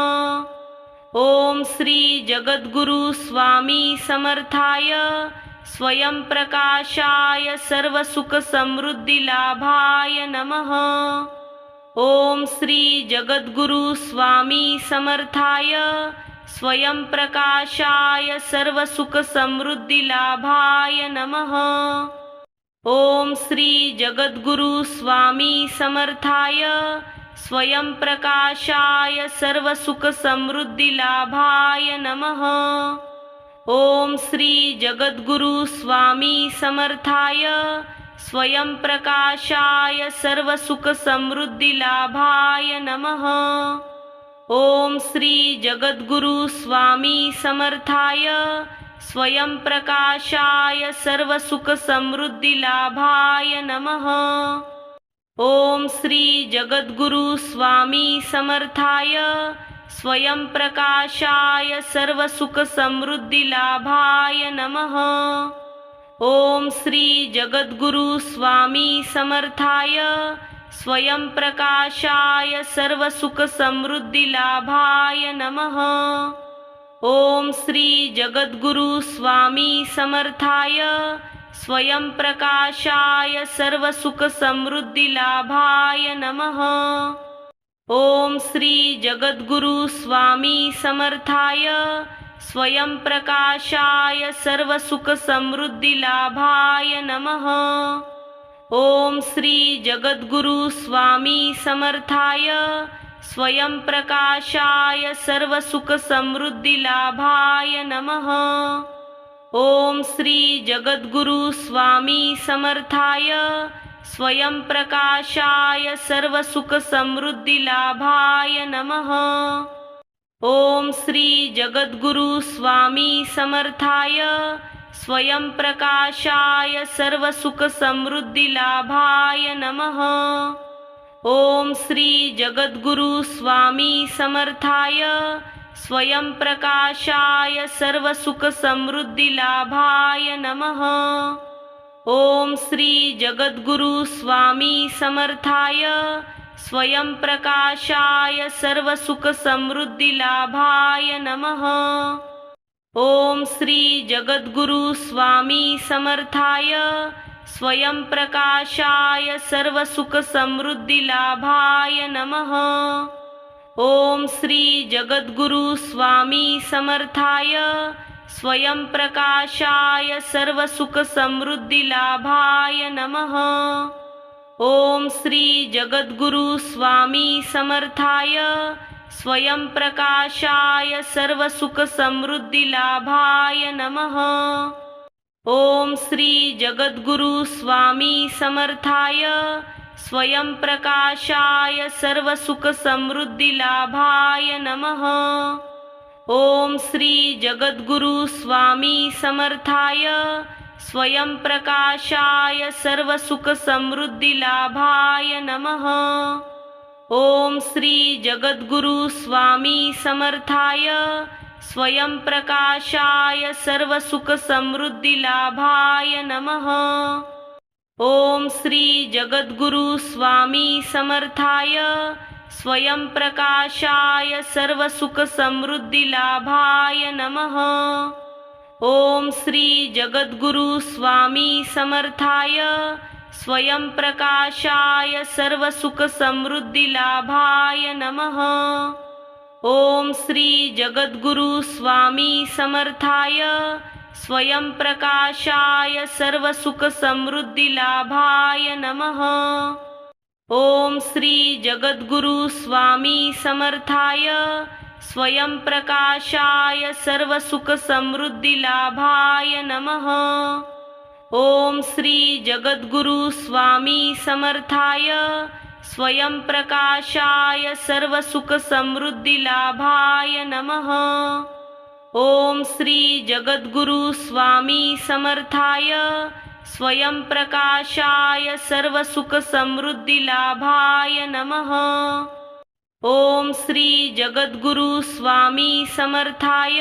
ओम श्री जगद्गुरु स्वामी समर्थाय स्वयं प्रकाशाय सर्व सुख समृद्धी लाभाय नमः। ओम श्री जगद्गुरु स्वामी समर्थाय स्वयं प्रकाशाय सर्व सुख समृद्धी लाभाय नमः। ओम श्री जगद्गुरु स्वामी समर्थाय स्वयं प्रकाशाय सर्व सुख समृद्धी लाभाय नमः। ओम श्री जगद्गुरु स्वामी समर्थाय स्वयं प्रकाशाय सर्व सुख समृद्धी लाभाय नमः। ओम श्री जगद्गुरु स्वामी समर्थाय स्वयं प्रकाशाय सर्व सुख समृद्धी लाभाय नमः। ओम श्री जगद्गुरु स्वामी समर्थाय स्वयं प्रकाशाय सर्व सुख समृद्धी लाभाय नमः। ओम श्री जगद्गुरु स्वामी समर्थाय स्वयं प्रकाशाय सर्व सुख समृद्धी लाभाय नमः। ओम श्री जगद्गुरु स्वामी समर्थाय स्वयं प्रकाशाय सर्व सुख समृद्धी लाभाय नमः। ओम श्री जगद्गुरु स्वामी समर्थाय स्वयं प्रकाशाय सर्व सुख समृद्धी लाभाय नमः। ओम श्री जगद्गुरु स्वामी समर्थाय स्वयं प्रकाशाय सर्व सुख समृद्धी लाभाय नमः। ओम श्री जगद्गुरु स्वामी समर्थाय स्वयं प्रकाशाय सर्व सुख समृद्धी लाभाय नमः। ओम श्री जगद्गुरु स्वामी समर्थाय स्वयं प्रकाशाय सर्व सुख समृद्धी लाभाय नमः। ओम श्री जगद्गुरु स्वामी समर्थाय स्वयं प्रकाशाय सर्व सुख समृद्धी लाभाय नमः। ओम श्री जगद्गुरु स्वामी समर्थाय स्वयं प्रकाशाय सर्व सुख समृद्धी लाभाय नमः। ओम श्री जगद्गुरु स्वामी समर्थाय स्वयं प्रकाशाय सर्व सुख समृद्धी लाभाय नमः। ओम श्री जगद्गुरु स्वामी समर्थाय स्वयं प्रकाशाय सर्व सुख समृद्धी लाभाय नमः। ओम श्री जगद्गुरु स्वामी समर्थाय स्वयं प्रकाशाय सर्व सुख समृद्धी लाभाय नमः। ओम श्री जगद्गुरु स्वामी समर्थाय स्वयंप्रकाशाय सर्वसुखसमृद्धिलाभाय नमः। ओम श्री जगद्गुरु स्वामी समर्थाय स्वयंप्रकाशाय सर्वसुखसमृद्धिलाभाय नमः। ओम श्री जगद्गुरु स्वामी समर्थाय स्वयंप्रकाशाय सर्वसुखसमृद्धिलाभाय नमः। ओम श्री जगद्गुरु स्वामी समर्थाय स्वयंप्रकाशाय सर्वसुखसमृद्धिलाभाय नमः। ओम श्री जगद्गुरु स्वामी समर्थाय स्वयंप्रकाशाय सर्वसुखसमृद्धिलाभाय नमः। ओम श्री जगद्गुरु स्वामी समर्थाय स्वयंप्रकाशाय सर्वसुखसमृद्धिलाभाय नमः। ओम श्री जगद्गुरु स्वामी समर्थाय स्वयंप्रकाशाय सर्वसुखसमृद्धिलाभाय नमः। ओम श्री जगद्गुरु स्वामी समर्थाय स्वयंप्रकाशाय सर्वसुखसमृद्धिलाभाय नमः। ओम श्री जगद्गुरु स्वामी समर्थाय स्वयंप्रकाशाय सर्वसुखसमृद्धिलाभाय नमः। ओम श्री जगद्गुरु स्वामी समर्थाय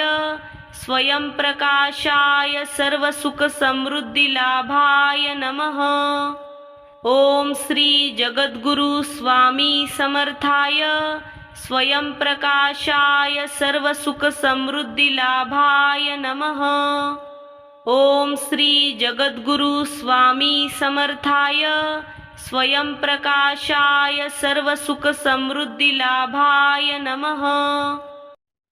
स्वयंप्रकाशाय सर्वसुखसमृद्धिलाभाय नमः। ओम श्री जगद्गुरु स्वामी समर्थाय स्वयंप्रकाशाय सर्वसुखसमृद्धिलाभाय नमः। ओम श्री जगद्गुरु स्वामी समर्थाय स्वयंप्रकाशाय सर्वसुखसमृद्धिलाभाय नमः।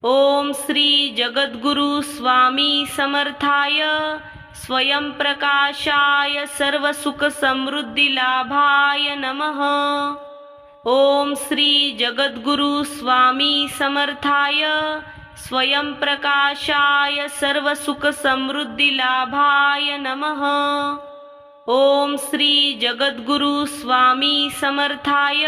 ओम श्री जगद्गुरु स्वामी समर्थाय स्वयंप्रकाशाय सर्वसुखसमृद्धिलाभाय नमः। ओम श्री जगद्गुरु स्वामी समर्थाय स्वयंप्रकाशाय सर्वसुखसमृद्धिलाभाय नमः। ओम श्री जगद्गुरु स्वामी समर्थाय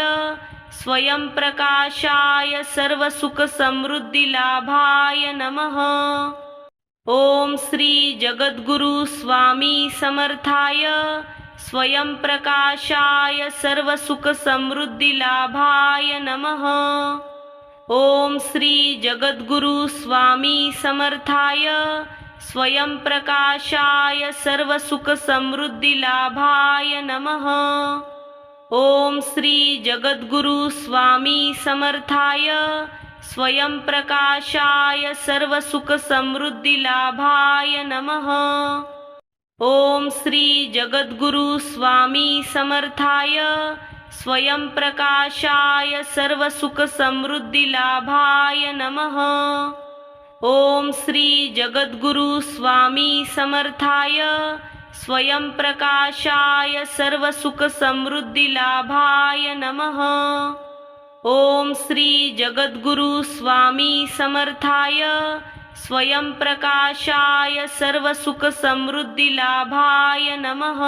स्वयंप्रकाशाय सर्वसुखसमृद्धिलाभाय नमः। ओम श्री जगद्गुरु स्वामी समर्थाय स्वयंप्रकाशाय सर्वसुखसमृद्धिलाभाय नमः। ओम श्री जगद्गुरु स्वामी समर्थाय स्वयंप्रकाशाय सर्वसुखसमृद्धिलाभाय नमः। ओम श्री जगद्गुरु स्वामी समर्थाय स्वयंप्रकाशाय सर्वसुखसमृद्धिलाभाय नमः। ओम श्री जगद्गुरु स्वामी समर्थाय स्वयंप्रकाशाय सर्वसुखसमृद्धिलाभाय नमः। ओम श्री जगद्गुरु स्वामी समर्थाय स्वयंप्रकाशाय सर्वसुखसमृद्धिलाभाय नमः। ओम श्री जगद्गुरु स्वामी समर्थाय स्वयंप्रकाशाय सर्वसुखसमृद्धिलाभाय नमः।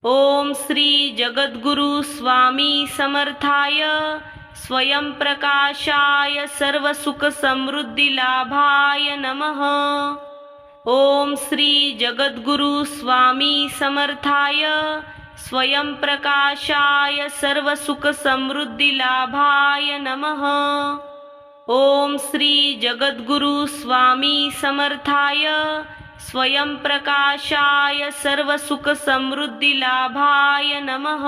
ओम श्री जगद्गुरु स्वामी समर्थाय स्वयंप्रकाशाय सर्वसुखसमृद्धिलाभाय नमः। ओम श्री जगद्गुरु स्वामी समर्थाय स्वयंप्रकाशाय सर्वसुखसमृद्धिलाभाय नमः। ओम श्री जगद्गुरु स्वामी समर्थाय स्वयंप्रकाशाय सर्वसुखसमृद्धिलाभाय नमः।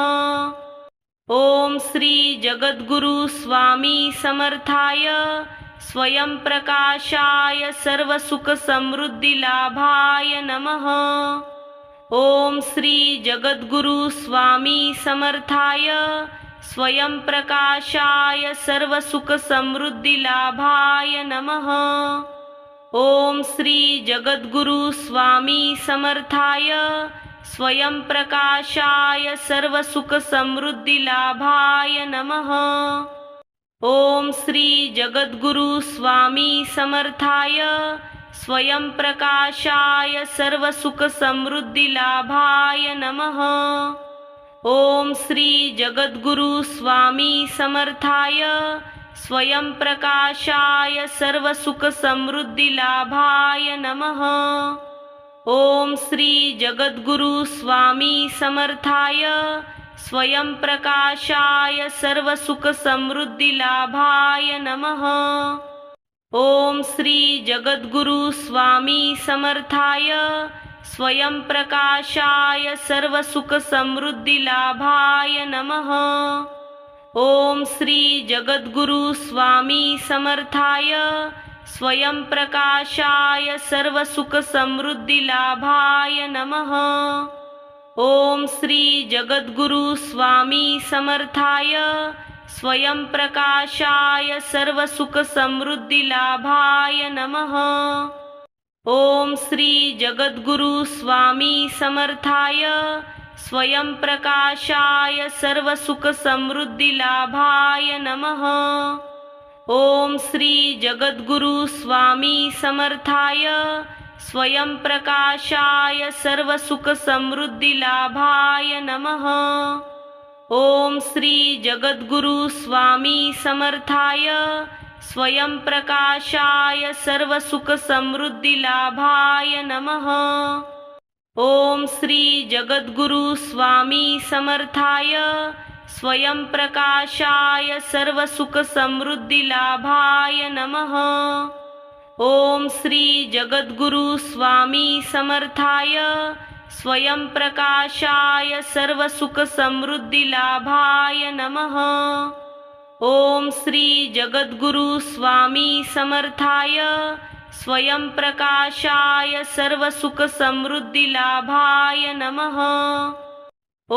ओम श्री जगद्गुरु स्वामी समर्थाय स्वयंप्रकाशाय सर्वसुखसमृद्धिलाभाय नमः। ओम श्री जगद्गुरु स्वामी समर्थाय स्वयंप्रकाशाय सर्वसुखसमृद्धिलाभाय नमः। ओम श्री जगद्गुरु स्वामी समर्थाय स्वयंप्रकाशाय सर्वसुखसमृद्धिलाभाय नमः। ओम श्री जगद्गुरु स्वामी समर्थाय स्वयंप्रकाशाय सर्वसुखसमृद्धिलाभाय नमः। ओम श्री जगद्गुरु स्वामी समर्थाय स्वयं प्रकाशाय सर्वसुख समृद्धी लाभाय नमः। ओम श्री जगद्गुरु स्वामी समर्थाय स्वयं प्रकाशाय सर्वसुख समृद्धि लाभाय नमः। ओम श्री जगद्गुरु स्वामी समर्थाय स्वयं प्रकाशाय सर्वसुख समृद्धि लाभाय नमः। ओम श्री जगद्गुरु स्वामी समर्थाय स्वयं प्रकाशाय सर्वसुख समृद्धि लाभाय नमः। ओम श्री जगद्गुरु स्वामी समर्थाय स्वयं प्रकाशाय सर्वसुख समृद्धि लाभाय नमः। ओम श्री जगद्गुरु स्वामी समर्थाय स्वयं प्रकाशाय सर्वसुख समृद्धि लाभाय नमः। ओम श्री जगद्गुरु स्वामी समर्थाय स्वयं प्रकाशाय सर्वसुख समृद्धि लाभाय नमः। ओम श्री जगद्गुरु स्वामी समर्थाय स्वयं प्रकाशाय सर्वसुख समृद्धि लाभाय नमः। ओम श्री जगद्गुरु स्वामी समर्थाय स्वयं प्रकाशाय सर्वसुख समृद्धि लाभाय नमः। ओम श्री जगद्गुरु स्वामी समर्थाय स्वयं प्रकाशाय सर्वसुख समृद्धि लाभाय नमः। ओम श्री जगद्गुरु स्वामी समर्थाय स्वयं प्रकाशाय सर्वसुख समृद्धि लाभाय नमः।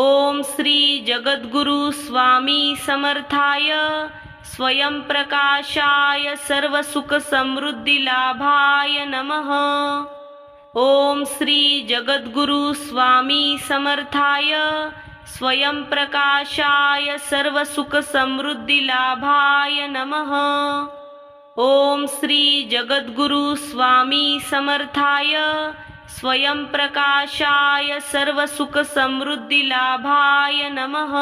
ओम श्री जगद्गुरु स्वामी समर्थाय स्वयं प्रकाशाय सर्वसुख समृद्धि लाभाय नमः। ओम श्री जगद्गुरु स्वामी समर्थाय स्वयं प्रकाशाय सर्वसुख समृद्धि लाभाय नमः। ओम श्री जगद्गुरु स्वामी समर्थाय स्वयं प्रकाशाय सर्वसुख समृद्धि लाभाय नमः।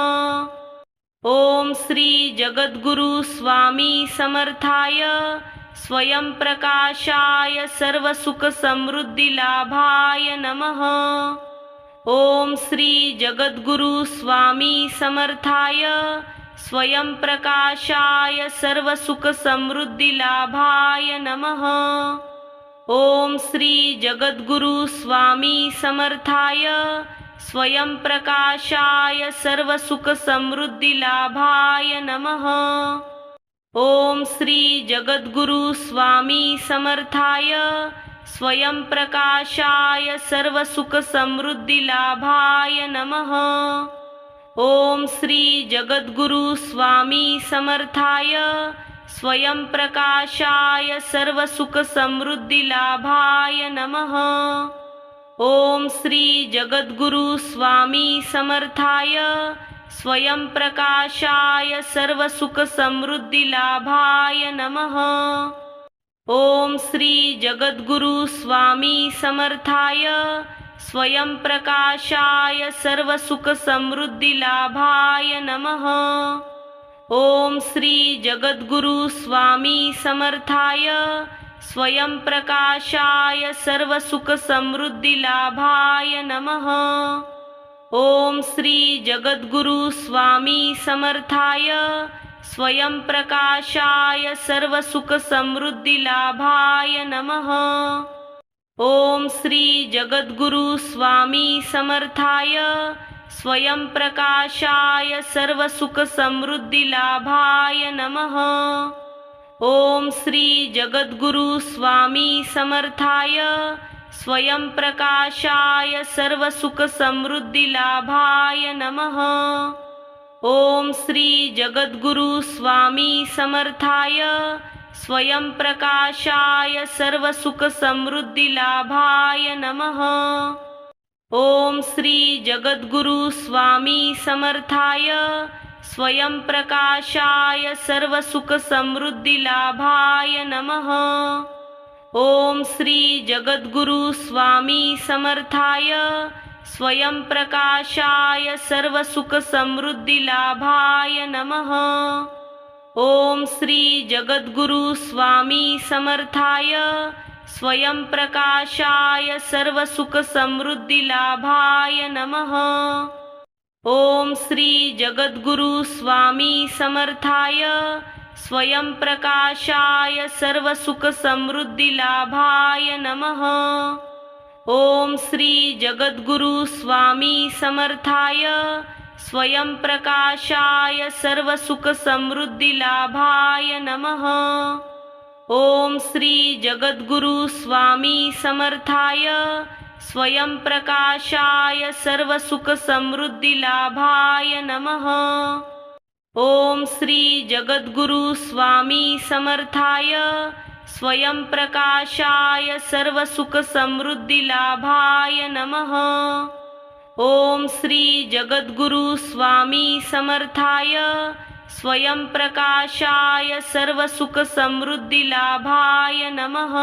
ओम श्री जगद्गुरु स्वामी समर्थाय स्वयं प्रकाशाय सर्वसुख समृद्धि लाभाय नमः। ओम श्री जगद्गुरु स्वामी समर्थाय स्वयं प्रकाशाय सर्वसुख समृद्धि लाभाय नमः। ओम श्री जगद्गुरु स्वामी समर्थाय स्वयं प्रकाशाय सर्वसुख समृद्धि लाभाय नमः। ओम श्री जगद्गुरु स्वामी समर्थाय स्वयं प्रकाशाय सर्वसुख समृद्धि लाभाय नमः। ओम श्री जगद्गुरु स्वामी समर्थाय स्वयं प्रकाशाय सर्वसुख समृद्धि लाभाय नमः। ओम श्री जगद्गुरु स्वामी समर्थाय स्वयं प्रकाशाय सर्वसुख समृद्धि लाभाय नमः। ओम श्री जगद्गुरु स्वामी समर्थाय स्वयं प्रकाशाय सर्वसुख समृद्धि लाभाय नमः। ओम श्री जगद्गुरु स्वामी समर्थाय स्वयं प्रकाशाय सर्वसुख समृद्धि लाभाय नमः। ओम श्री जगद्गुरु स्वामी समर्थाय स्वयं प्रकाशाय सर्वसुख समृद्धि लाभाय नमः। ओम श्री जगद्गुरु स्वामी समर्थाय स्वयं प्रकाशाय सर्वसुख समृद्धि लाभाय नमः। ओम श्री जगद्गुरु स्वामी समर्थाय स्वयं प्रकाशाय सर्वसुख समृद्धि लाभाय नमः। ओम श्री जगद्गुरु स्वामी समर्थाय स्वयं प्रकाशाय सर्वसुख समृद्धि लाभाय नमः। ओम श्री जगद्गुरु स्वामी समर्थाय स्वयं प्रकाशाय सर्वसुख समृद्धि लाभाय नमः। ओम श्री जगद्गुरु स्वामी समर्थाय स्वयंप्रकाशाय सर्वसुखसमृद्धिलाभाय नमः। ओम श्री जगद्गुरु स्वामी समर्थाय स्वयंप्रकाशाय सर्वसुखसमृद्धिलाभाय नमः। ओम श्री जगद्गुरु स्वामी समर्थाय स्वयंप्रकाशाय सर्वसुखसमृद्धिलाभाय नमः। ओम श्री जगद्गुरु स्वामी समर्थाय स्वयंप्रकाशाय सर्वसुखसमृद्धिलाभाय नमः। ओम श्री जगद्गुरु स्वामी समर्थाय स्वयंप्रकाशाय सर्वसुखसमृद्धिलाभाय नमः। ओम श्री जगद्गुरु स्वामी समर्थाय स्वयंप्रकाशाय सर्वसुखसमृद्धिलाभाय नमः। ओम श्री जगद्गुरु स्वामी समर्थाय स्वयंप्रकाशाय सर्वसुखसमृद्धिलाभाय नमः।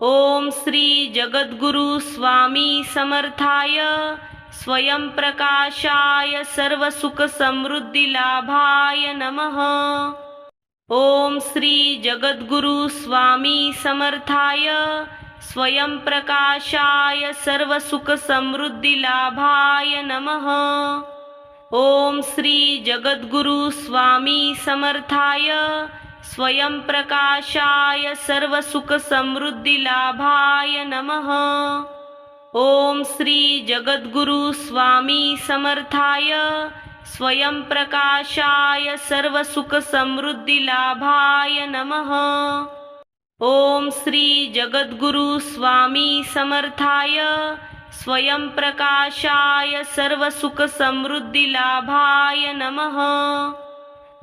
ओम श्री जगद्गुरु स्वामी समर्थाय स्वयंप्रकाशाय सर्वसुखसमृद्धिलाभाय नमः। ओम श्री जगद्गुरु स्वामी समर्थाय स्वयंप्रकाशाय सर्वसुखसमृद्धिलाभाय नमः। ओम श्री जगद्गुरु स्वामी समर्थाय स्वयंप्रकाशाय सर्वसुखसमृद्धिलाभाय नमः। ओम श्री जगद्गुरु स्वामी समर्थाय स्वयंप्रकाशाय सर्वसुखसमृद्धिलाभाय नमः। ओम श्री जगद्गुरु स्वामी समर्थाय स्वयंप्रकाशाय सर्वसुखसमृद्धिलाभाय नमः।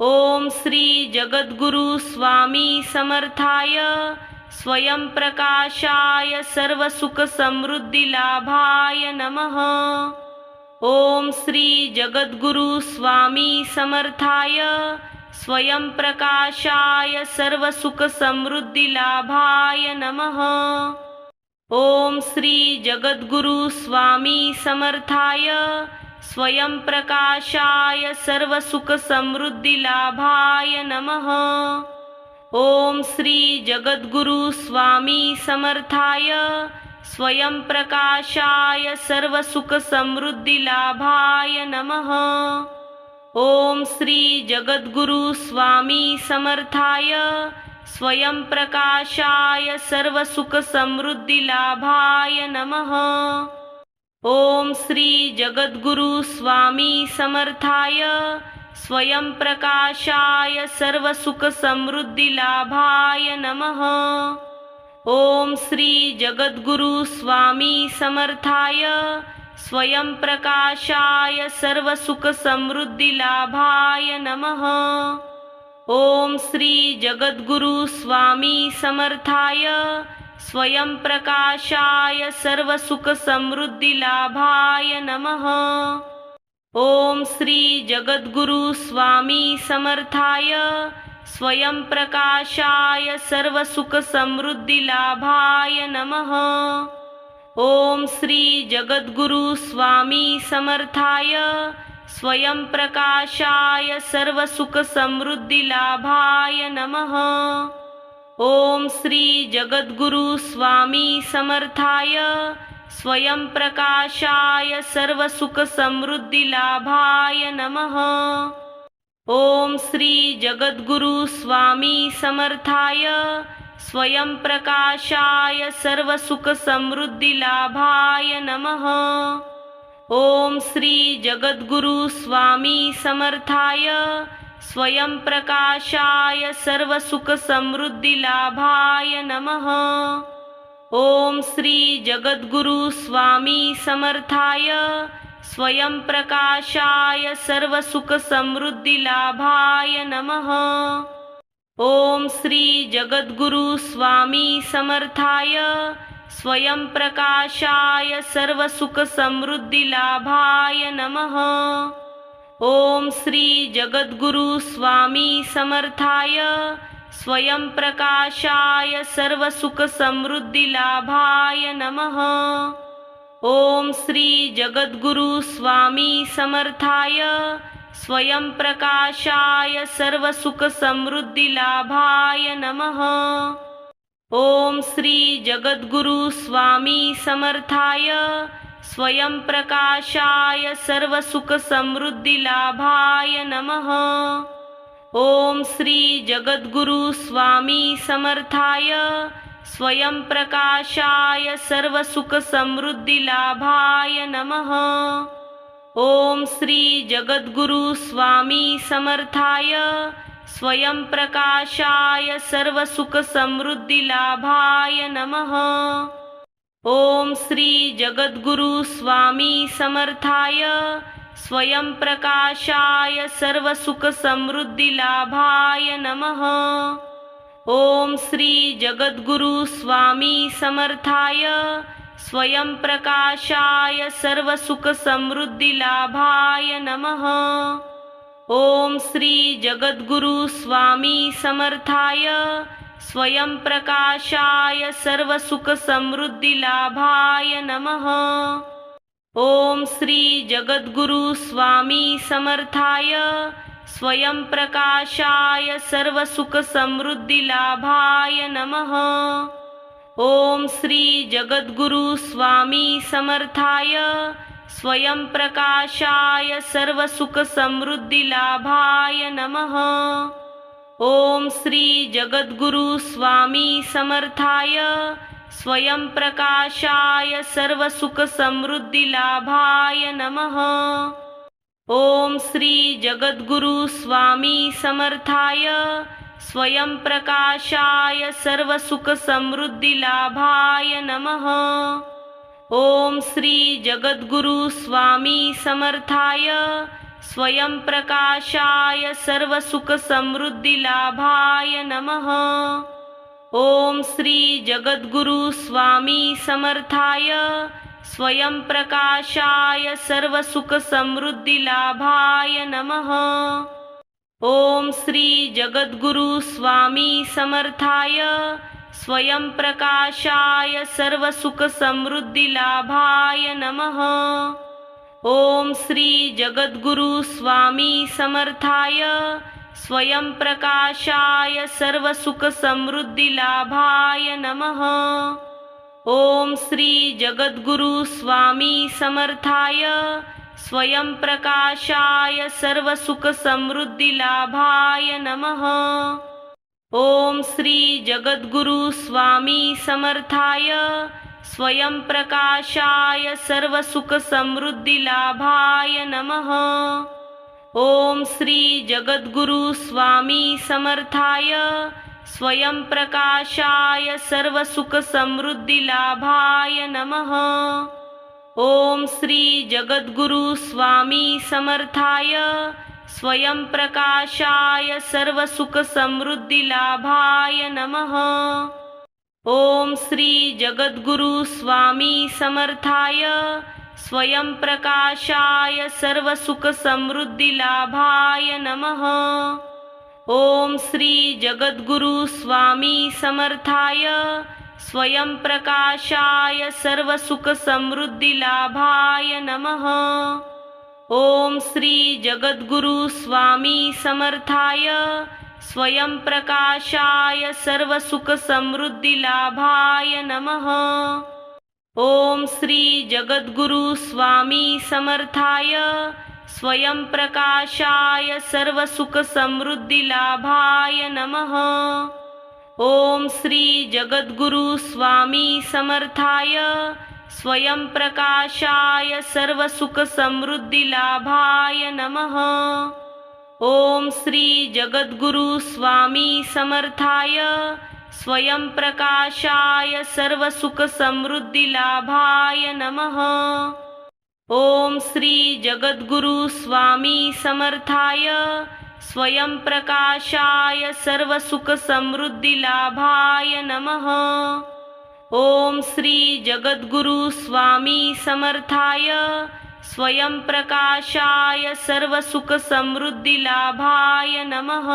ओम श्री जगद्गुरु स्वामी समर्थाय स्वयंप्रकाशाय सर्वसुखसमृद्धिलाभाय नमः। ओम श्री जगद्गुरु स्वामी समर्थाय स्वयंप्रकाशाय सर्वसुखसमृद्धिलाभाय नमः। ओम श्री जगद्गुरु स्वामी समर्थाय स्वयंप्रकाशाय सर्वसुखसमृद्धिलाभाय नमः। ओम श्री जगद्गुरु स्वामी समर्थाय स्वयंप्रकाशाय सर्वसुखसमृद्धिलाभाय नमः। ओम श्री जगद्गुरु स्वामी समर्थाय स्वयंप्रकाशाय सर्वसुखसमृद्धिलाभाय नमः। ओम श्री जगद्गुरु स्वामी समर्थाय स्वयंप्रकाशाय सर्वसुखसमृद्धिलाभाय नमः। ओम श्री जगद्गुरु स्वामी समर्थाय स्वयंप्रकाशाय सर्वसुखसमृद्धिलाभाय नमः। ओम श्री जगद्गुरु स्वामी समर्थाय स्वयंप्रकाशाय सर्वसुखसमृद्धिलाभाय नमः। ओम श्री जगद्गुरु स्वामी समर्थाय स्वयंप्रकाशाय सर्वसुखसमृद्धिलाभाय नमः। ओम श्री जगद्गुरु स्वामी समर्थाय स्वयंप्रकाशाय सर्वसुखसमृद्धिलाभाय नमः। ओम श्री जगद्गुरु स्वामी समर्थाय स्वयंप्रकाशाय सर्वसुखसमृद्धिलाभाय नमः। ओम श्री जगद्गुरु स्वामी समर्थाय स्वयंप्रकाशाय सर्वसुखसमृद्धिलाभाय नमः। ओम श्री जगद्गुरु स्वामी समर्थाय स्वयंप्रकाशाय सर्वसुखसमृद्धिलाभाय नमः। ओम श्री जगद्गुरु स्वामी समर्थाय स्वयंप्रकाशाय सर्वसुखसमृद्धिलाभाय नमः। ओम श्री जगद्गुरु स्वामी समर्थाय स्वयंप्रकाशाय सर्वसुखसमृद्धिलाभाय नमः। ओम श्री जगद्गुरु स्वामी समर्थाय स्वयंप्रकाशाय सर्वसुखसमृद्धिलाभाय नमः। ओम श्री जगद्गुरु स्वामी समर्थाय स्वयं प्रकाशाय सर्वसुख समृद्धी लाभाय नमः। ओम श्री जगद्गुरु स्वामी समर्थाय स्वयं प्रकाशाय सर्वसुख समृद्धि लाभाय नमः। ओम श्री जगद्गुरु स्वामी समर्थाय स्वयं प्रकाशाय सर्वसुख समृद्धि लाभाय नमः। ओम श्री जगद्गुरु स्वामी समर्थाय स्वयं प्रकाशाय सर्वसुख समृद्धि लाभाय नमः। ओम श्री जगद्गुरु स्वामी समर्थाय स्वयं प्रकाशाय सर्वसुख समृद्धि लाभाय नमः। ओम श्री जगद्गुरु स्वामी समर्थाय स्वयं प्रकाशाय सर्वसुख समृद्धि लाभाय नमः। ओम श्री जगद्गुरु स्वामी समर्थाय स्वयं प्रकाशाय सर्वसुख समृद्धि लाभाय नमः। ओम श्री जगद्गुरु स्वामी समर्थाय स्वयं प्रकाशाय सर्वसुख समृद्धि लाभाय नमः। ओम श्री जगद्गुरु स्वामी समर्थाय स्वयं प्रकाशाय सर्वसुख समृद्धि लाभाय नमः। ओम श्री जगद्गुरु स्वामी समर्थाय स्वयं प्रकाशाय सर्वसुख समृद्धि लाभाय नमः। ओम श्री जगद्गुरु स्वामी समर्थाय स्वयं प्रकाशाय सर्वसुख समृद्धि लाभाय नमः। ओम श्री जगद्गुरु स्वामी समर्थाय स्वयं प्रकाशाय सर्वसुख समृद्धि लाभाय नमः। ओम श्री जगद्गुरु स्वामी समर्थाय स्वयं प्रकाशाय सर्वसुख समृद्धि लाभाय नमः। ओम श्री जगद्गुरु स्वामी समर्थाय स्वयं प्रकाशाय सर्वसुख समृद्धि लाभाय नमः। ओम श्री जगद्गुरु स्वामी समर्थाय स्वयं प्रकाशाय सर्वसुख समृद्धि लाभाय नमः। ओम श्री जगद्गुरु स्वामी समर्थाय स्वयं प्रकाशाय सर्वसुख समृद्धि लाभाय नमः। ओम श्री जगद्गुरु स्वामी समर्थाय स्वयं प्रकाशाय सर्वसुख समृद्धि लाभाय नमः। ओम श्री जगद्गुरु स्वामी समर्थाय स्वयं प्रकाशाय सर्वसुख समृद्धि लाभाय नमः। ओम श्री जगद्गुरु स्वामी समर्थाय स्वयं प्रकाशाय सर्वसुख समृद्धि लाभाय नमः। ओम श्री जगद्गुरु स्वामी समर्थाय स्वयं प्रकाशाय सर्वसुख समृद्धि लाभाय नमः। ओम श्री जगद्गुरु स्वामी समर्थाय स्वयं प्रकाशाय सर्वसुख समृद्धि लाभाय नमः। ओम श्री जगद्गुरु स्वामी समर्थाय स्वयं प्रकाशाय सर्वसुख समृद्धि लाभाय नमः। ओम श्री जगद्गुरु स्वामी समर्थाय स्वयं प्रकाशाय सर्वसुख समृद्धि लाभाय नमः। ओम श्री जगद्गुरु स्वामी समर्थाय स्वयं प्रकाशाय सर्वसुख समृद्धि लाभाय नमः। ओम श्री जगद्गुरु स्वामी समर्थाय स्वयं प्रकाशाय सर्वसुख समृद्धि लाभाय नमः। ओम श्री जगद्गुरु स्वामी समर्थाय स्वयं प्रकाशाय सर्वसुख समृद्धि लाभाय नमः। ओम श्री जगद्गुरु स्वामी समर्थाय स्वयं प्रकाशाय सर्वसुख समृद्धि लाभाय नमः।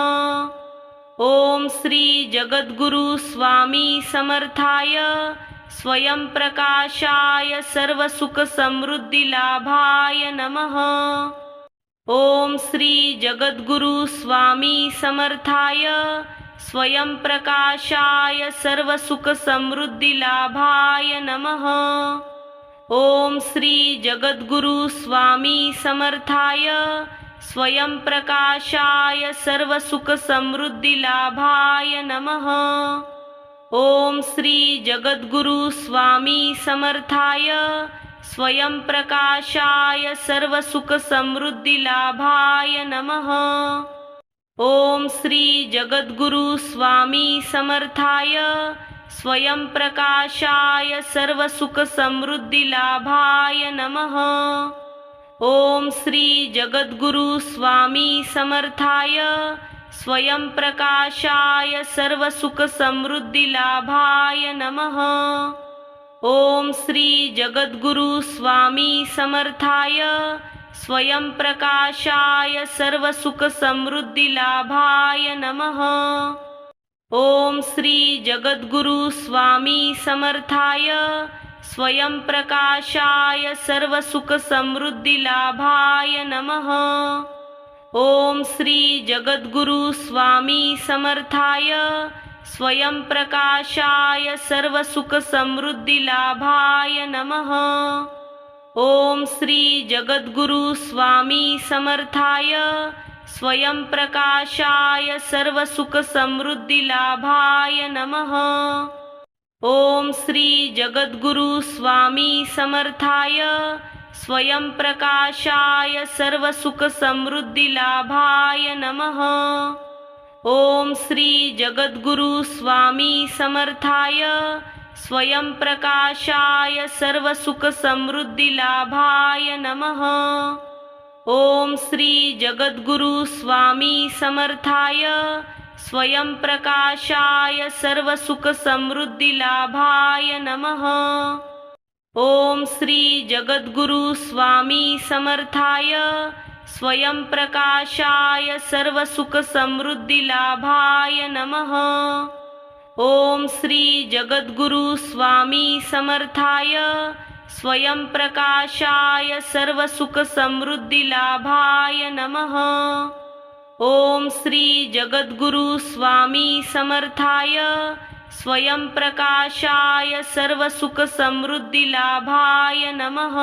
ओम श्री जगद्गुरु स्वामी समर्थाय स्वयं प्रकाशाय सर्वसुखसमृद्धिलाभाय नमः। ओम श्री जगद्गुरु स्वामी समर्थाय स्वयं प्रकाशाय सर्वसुखसमृद्धिलाभाय नमः। ओम श्री जगद्गुरु स्वामी समर्थाय स्वयं प्रकाशाय सर्वसुखसमृद्धिलाभाय नमः। ओम श्री जगद्गुरु स्वामी समर्थाय स्वयं प्रकाशाय सर्वसुखसमृद्धिलाभाय नमः। ओम श्री जगद्गुरु स्वामी समर्थाय स्वयं प्रकाशाय सर्वसुखसमृद्धिलाभाय नमः। ओम श्री जगद्गुरु स्वामी समर्थाय स्वयं प्रकाशाय सर्वसुखसमृद्धिलाभाय नमः। ओम श्री जगद्गुरु स्वामी समर्थाय स्वयं प्रकाशाय सर्वसुखसमृद्धिलाभाय नमः। ओम श्री जगद्गुरु स्वामी समर्थाय स्वयं प्रकाशाय सर्वसुखसमृद्धिलाभाय नमः। ओम श्री जगद्गुरु स्वामी समर्थाय स्वयं प्रकाशाय सर्वसुखसमृद्धिलाभाय नमः। ओम श्री जगद्गुरु स्वामी समर्थाय स्वयं प्रकाशाय सर्वसुखसमृद्धिलाभाय नमः। ओम श्री जगद्गुरु स्वामी समर्थाय स्वयं प्रकाशाय सर्वसुखसमृद्धिलाभाय नमः। ओम श्री जगद्गुरु स्वामी समर्थाय स्वयं प्रकाशाय सर्वसुखसमृद्धिलाभाय नमः। ओम श्री जगद्गुरु स्वामी समर्थाय स्वयं प्रकाशाय सर्वसुखसमृद्धिलाभाय नमः। ओम श्री जगद्गुरु स्वामी समर्थाय स्वयं प्रकाशाय सर्वसुखसमृद्धिलाभाय नमः। ओम श्री जगद्गुरु स्वामी समर्थाय स्वयं प्रकाशाय सर्वसुखसमृद्धिलाभाय नमः। ओम श्री जगद्गुरु स्वामी समर्थाय स्वयं प्रकाशाय सर्वसुखसमृद्धिलाभाय नमः।